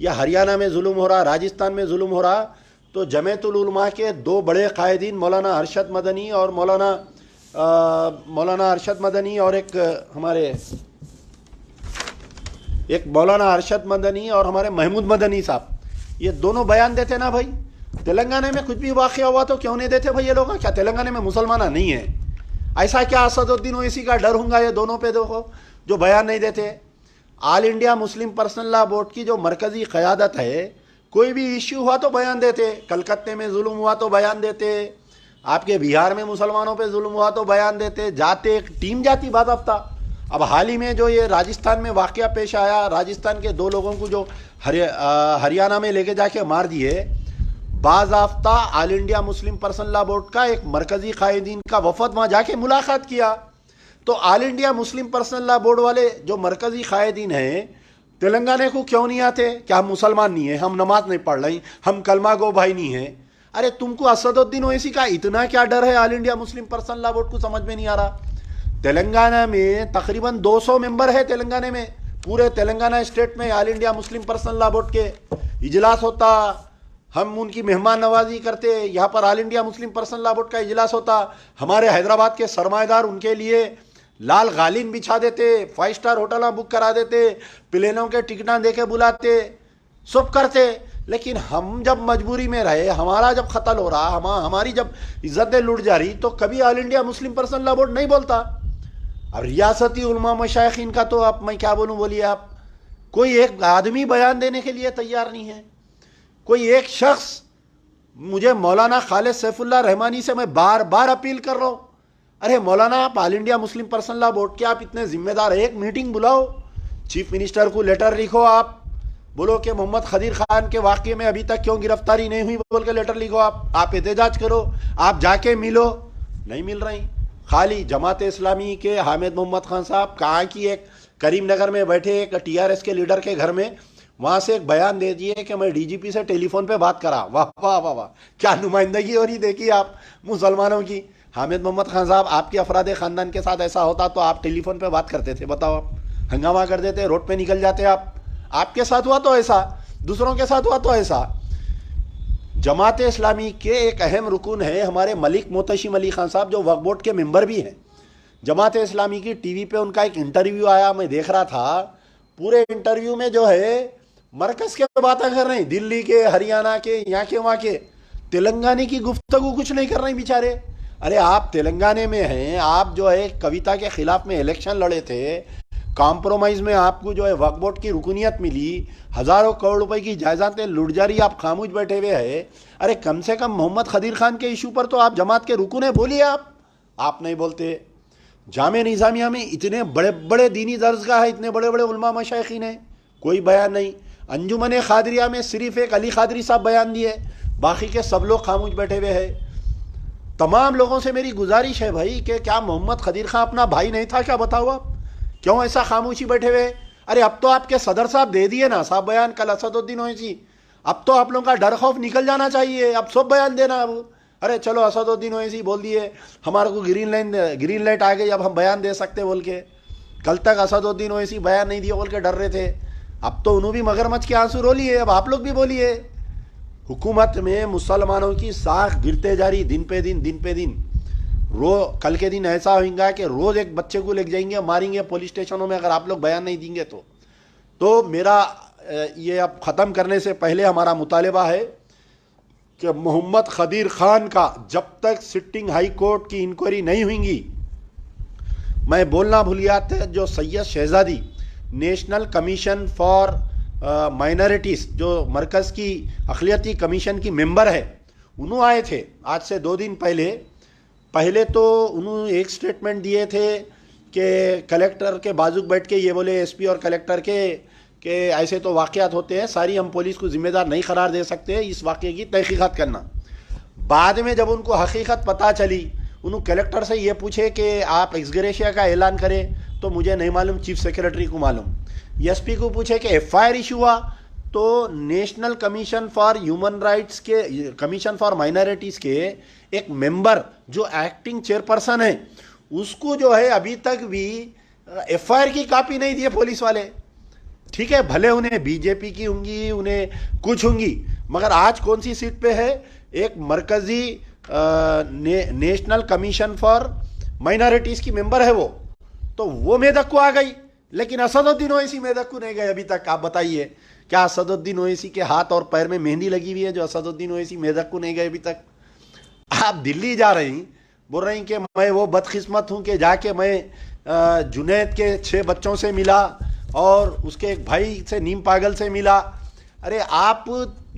या हरियाणा में जुल्म हो रहा, राजस्थान में जुल्म हो रहा, तो जमायतुल उलमा के 2 बड़े कायदीन मौलाना अरशद मदनी और मौलाना अरशद मदनी और हमारे महमूद मदनी साहब, ये दोनों बयान देते ना भाई। तेलंगाना में कुछ भी वाक़या हुआ तो क्यों नहीं देते भाई ये लोग? क्या तेलंगाना में मुसलमान नहीं है? ऐसा क्या असदुद्दीन ओवैसी का डर होगा ये दोनों पे देखो जो बयान नहीं देते? All India Muslim Personal Law board की जो मरकज़ी क़यादत है, कोई भी इश्यू हुआ तो बयान देते, कलकत्ते में जुल्म हुआ तो बयान देते, आपके बिहार में मुसलमानों पे जुल्म हुआ तो बयान देते, जाते एक टीम जाती बाज़ाब्ता। अब हाल ही में जो ये राजस्थान में वाक़या पेश आया, राजस्थान के 2 लोगों को जो हरियाणा में लेके जाके मार दिए, बाज़ाब्ता All India Muslim Personal Law Board का एक मरकज़ी कायदीन का वफद वहाँ जाके मुलाकात किया। तो all India Muslim Personal Law board वाले जो मरकज़ी कायदीन हैं, तेलंगाना को क्यों नहीं आते? क्या हम मुसलमान नहीं है, हम नमाज नहीं पढ़ रहे, हम कलमा गो भाई नहीं है? अरे तुमको असदुद्दीन ओवैसी का इतना क्या डर है all India Muslim Personal Law board को समझ में नहीं आ रहा। तेलंगाना में तकरीबन 200 मेंबर है, तेलंगाना में पूरे तेलंगाना स्टेट में all India Muslim Personal Law board के इजलास होता, हम उनकी मेहमान नवाजी करते, यहाँ पर all India Muslim Personal Law Board का इजलास होता, हमारे हैदराबाद के सरमाएदार उनके लिए लाल गालीन बिछा देते, 5 स्टार होटल बुक करा देते, प्लेनों के टिकटा दे के बुलाते, सब करते। लेकिन हम जब मजबूरी में रहे, हमारा जब कत्ल हो रहा, हमारी जब इज्जतें लूट जा रही, तो कभी all India Muslim Personal Law board नहीं बोलता। अब रियासती उलमा मशाइखीन का तो अब मैं क्या बोलूँ, बोलिए आप। कोई एक आदमी बयान देने के लिए तैयार नहीं है, कोई एक शख्स। मुझे मौलाना खालिद सैफुल्लाह रहमानी से मैं बार बार अपील कर रहा हूँ, अरे मौलाना आप all India Muslim Personal Law board के आप इतने जिम्मेदार है, एक मीटिंग बुलाओ, चीफ मिनिस्टर को लेटर लिखो, आप बोलो कि मोहम्मद खदीर खान के वाक़े में अभी तक क्यों गिरफ्तारी नहीं हुई, बोल के लेटर लिखो, आप एहतजाज करो, आप जाके मिलो। नहीं मिल रही। खाली जमात इस्लामी के हामिद मोहम्मद खान साहब कहाँ की एक करीमनगर में बैठे एक TRS के लीडर के घर में वहां से एक बयान दे दिए कि मैं डीजीपी से टेलीफोन पे बात करा। वाह वाह वाह वाह, क्या नुमाइंदगी हो रही देखिए आप मुसलमानों की। हामिद मोहम्मद खान साहब, आपके अफराद खानदान के साथ ऐसा होता तो आप टेलीफोन पे बात करते थे? बताओ, आप हंगामा कर देते, रोड पे निकल जाते आप। आपके साथ हुआ तो ऐसा, दूसरों के साथ हुआ तो ऐसा। जमात इस्लामी के एक अहम रुकन है हमारे मलिक मोहतशिम अली खान साहब, जो वक्फ बोर्ड के मेंबर भी हैं। जमात इस्लामी की टीवी पे उनका एक इंटरव्यू आया, मैं देख रहा था। पूरे इंटरव्यू में जो है मरकज के बातें कर रहे हैं, दिल्ली के, हरियाणा के, यहाँ के, वहाँ के। तेलंगाना की गुफ्तगू कुछ नहीं कर रहे हैं बेचारे। अरे आप तेलंगाना में हैं, आप जो है कविता के खिलाफ में इलेक्शन लड़े थे, कॉम्प्रोमाइज में आपको जो है वक्फ बोर्ड की रुकनियत मिली, हजारों करोड़ रुपए की जायदादें लुट जा रही, आप खामोश बैठे हुए हैं। अरे कम से कम मोहम्मद खदीर खान के इशू पर तो आप जमात के रुकन है, बोलिए आप नहीं बोलते। जामे निज़ामिया में इतने बड़े बड़े दीनी दर्जगाह है, इतने बड़े बड़े उलमा मशाइखीन हैं, कोई बयान नहीं। अंजुमन खादरिया में सिर्फ एक अली खादरी साहब बयान दिए, बाकी के सब लोग खामोश बैठे हुए हैं। तमाम लोगों से मेरी गुजारिश है भाई कि क्या मोहम्मद खदीर खान अपना भाई नहीं था क्या? बताओ आप, क्यों ऐसा खामोशी बैठे हुए? अरे अब तो आपके सदर साहब दे दिए ना साहब बयान, कल असदुद्दीन ओवैसी। अब तो आप लोगों का डर खौफ निकल जाना चाहिए, अब सब बयान देना। अब अरे चलो असदुद्दीन ओवैसी बोल दिए, हमारे को ग्रीन लाइट आ गई, अब हम बयान दे सकते बोल के। कल तक असदुद्दीन ओवैसी बयान नहीं दिए बोल के डर रहे थे, अब तो उन्होंने भी मगरमच्छ के आंसू रो लिए, अब आप लोग भी बोलिए। हुकूमत में मुसलमानों की साख गिरते जा रही, दिन पे दिन। कल के दिन ऐसा होगा कि रोज एक बच्चे को लेके जाएंगे, मारेंगे पुलिस स्टेशनों में, अगर आप लोग बयान नहीं देंगे तो मेरा ये अब ख़त्म करने से पहले हमारा मुतालबा है कि मोहम्मद खदीर खान का जब तक सिटिंग हाई कोर्ट की इंक्वायरी नहीं हुई, मैं बोलना भूल गया था, जो सैयद शहजादी नेशनल कमीशन फॉर माइनॉरिटीज़, जो मरकज़ की अक़लियती कमीशन की मेंबर है, उन्होंने आए थे आज से 2 दिन पहले तो उन्होंने एक स्टेटमेंट दिए थे कि कलेक्टर के बाजू बैठ के ये बोले, एसपी और कलेक्टर के ऐसे तो वाक़यात होते हैं, सारी हम पुलिस को जिम्मेदार नहीं करार दे सकते, इस वाक़े की तहकीक़ात करना। बाद में जब उनको हकीकत पता चली, उन्होंने कलेक्टर से ये पूछे कि आप एक्सग्रेशिया का ऐलान करें, तो मुझे नहीं मालूम, चीफ सेक्रेटरी को मालूम। एसपी को पूछे कि FIR इशू हुआ, तो national commission for human rights के, कमीशन फॉर माइनॉरिटीज़ के एक मेंबर जो एक्टिंग चेयरपर्सन है, उसको जो है अभी तक भी FIR की कॉपी नहीं दिए पुलिस वाले। ठीक है, भले उन्हें बीजेपी की होंगी, उन्हें कुछ होंगी, मगर आज कौन सी सीट पे है? एक मरकजी नेशनल कमीशन फॉर माइनॉरिटीज़ की मेंबर है वो, तो वो मेदक को आ गई, लेकिन असदुद्दीन ओवैसी मेदक को नहीं गए अभी तक। आप बताइए, क्या असदुद्दीन ओवैसी के हाथ और पैर में मेहंदी लगी हुई है जो असदुद्दीन ओवैसी मेदक को नहीं गए अभी तक? आप दिल्ली जा रही, बोल रही कि मैं वो बदकिस्मत हूँ कि जाके मैं जुनैद के 6 बच्चों से मिला और उसके एक भाई से, नीम पागल से मिला। अरे आप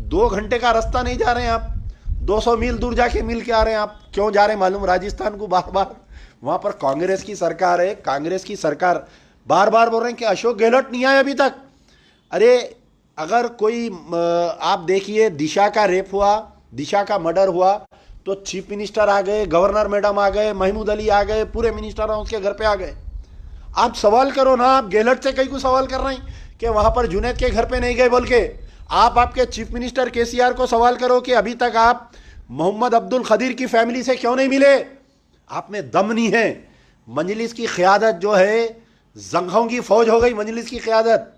2 घंटे का रास्ता नहीं जा रहे हैं, आप 200 मील दूर जाके मिल के आ रहे हैं। आप क्यों जा रहे हैं मालूम? राजस्थान को बार बार, वहाँ पर कांग्रेस की सरकार है, कांग्रेस की सरकार बार बार बोल रहे हैं कि अशोक गहलोत नहीं आए अभी तक। अरे अगर कोई आप देखिए, दिशा का रेप हुआ, दिशा का मर्डर हुआ, तो चीफ मिनिस्टर आ गए, गवर्नर मैडम आ गए, महमूद अली आ गए, पूरे मिनिस्टर उसके घर पे आ गए। आप सवाल करो ना, आप गहलोत से कहीं को सवाल कर रहे हैं कि वहां पर जुनैद के घर पे नहीं गए बोल के। आप आपके चीफ मिनिस्टर KCR को सवाल करो कि अभी तक आप मोहम्मद अब्दुल खदीर की फैमिली से क्यों नहीं मिले? आप में दम नहीं है। मजलिस की क़यादत जो है जंगों की फौज हो गई, मजलिस की क़यादत।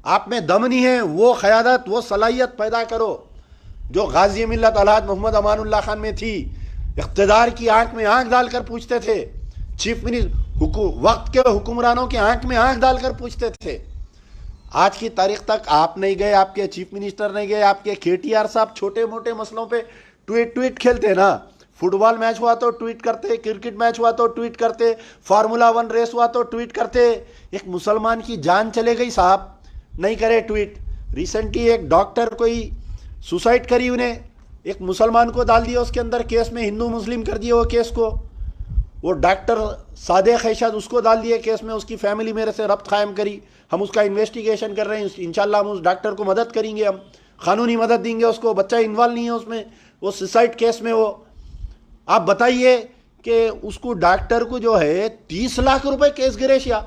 आप में दम नहीं है, वो क़यादत, वो सलाहियत पैदा करो जो गाजी मिल्लत अलहाज मोहम्मद अमानुल्लाह खान में थी। इक़्तिदार की आंख में आंख डालकर पूछते थे, चीफ मिनिस्टर वक्त के हुक्मरानों की आंख में आंख डालकर पूछते थे। आज की तारीख तक आप नहीं गए, आपके चीफ मिनिस्टर नहीं गए, आपके KTR साहब छोटे मोटे मसलों पे ट्वीट खेलते ना। फुटबॉल मैच हुआ तो ट्वीट करते, क्रिकेट मैच हुआ तो ट्वीट करते, फार्मूला 1 रेस हुआ तो ट्वीट करते। एक मुसलमान की जान चले गई साहब, नहीं करे ट्वीट। रिसेंटली एक डॉक्टर कोई सुसाइड करी, उन्हें एक मुसलमान को डाल दिया उसके अंदर केस में, हिंदू मुस्लिम कर दिया वो केस को। वो डॉक्टर सादिक है शायद, उसको डाल दिए केस में, उसकी फैमिली मेरे से रब्त कायम करी। हम उसका इन्वेस्टिगेशन कर रहे हैं, इंशाल्लाह हम उस डॉक्टर को मदद करेंगे, हम कानूनी मदद देंगे उसको। बच्चा इन्वॉल्व नहीं है उसमें, वो सुसाइड केस में। वो आप बताइए कि उसको डॉक्टर को जो है 30 लाख रुपए केस गिरेशिया,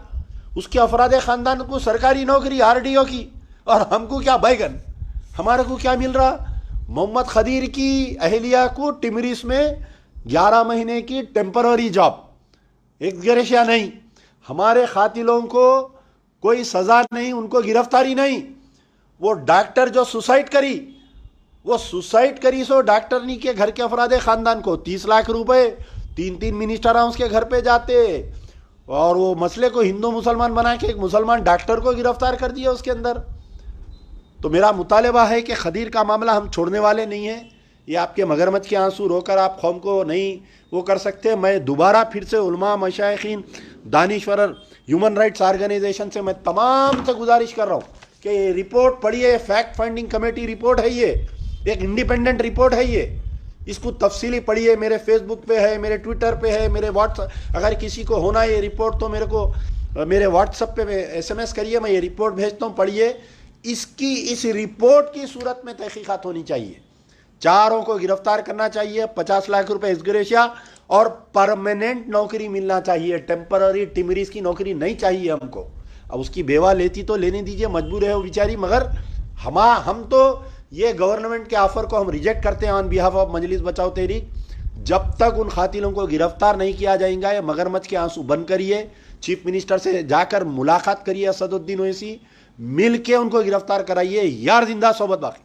उसके अफराद ख़ानदान को सरकारी नौकरी RDO की, और हमको क्या बैगन, हमारे को क्या मिल रहा? मोहम्मद खदीर की अहलिया को टिमरिस में 11 महीने की टेम्पररी जॉब, एक ग्रेशिया नहीं। हमारे खातिलों को कोई सजा नहीं, उनको गिरफ्तारी नहीं। वो डॉक्टर जो सुसाइड करी, वो सुसाइड करी सो डॉक्टरनी के घर के अफराद खानदान को 30 लाख रुपए 3 मिनिस्टर हाउस के घर पे जाते, और वो मसले को हिंदू मुसलमान बना के एक मुसलमान डॉक्टर को गिरफ्तार कर दिया उसके अंदर। तो मेरा मुतालबा है कि खदीर का मामला हम छोड़ने वाले नहीं है। ये आपके मगरमच्छ के आंसू रोकर आप कौम को नहीं वो कर सकते। मैं दोबारा फिर से उलमा, मशाइखीन, दानिश्वर, ह्यूमन राइट्स ऑर्गेनाइजेशन से मैं तमाम से गुजारिश कर रहा हूँ कि ये रिपोर्ट पढ़िए। फैक्ट फाइंडिंग कमेटी रिपोर्ट है, ये एक इंडिपेंडेंट रिपोर्ट है, ये इसको तफसीली पढ़िए। मेरे फेसबुक पे है, मेरे ट्विटर पे है, मेरे व्हाट्सएप, अगर किसी को होना ये रिपोर्ट तो मेरे को मेरे व्हाट्सएप पे SMS करिए, मैं ये रिपोर्ट भेजता हूँ, पढ़िए। इसकी इस रिपोर्ट की सूरत में तहकीकात होनी चाहिए, चारों को गिरफ्तार करना चाहिए, 50 लाख रुपए इस्ग्रेशिया और परमानेंट नौकरी मिलना चाहिए। टेम्पररी टिमरीज की नौकरी नहीं चाहिए हमको। अब उसकी बेवा लेती तो लेने दीजिए, मजबूर है वो बेचारी, मगर हम तो ये गवर्नमेंट के ऑफर को हम रिजेक्ट करते हैं ऑन बिहाफ ऑफ मजलिस बचाओ तहरीक। जब तक उन खातिलों को गिरफ्तार नहीं किया जाएगा, ये मगरमच्छ के आंसू बंद करिए। चीफ मिनिस्टर से जाकर मुलाकात करिए, असदुद्दीन ओवैसी, मिल के उनको गिरफ्तार कराइए। यार जिंदा सोबत बाकी।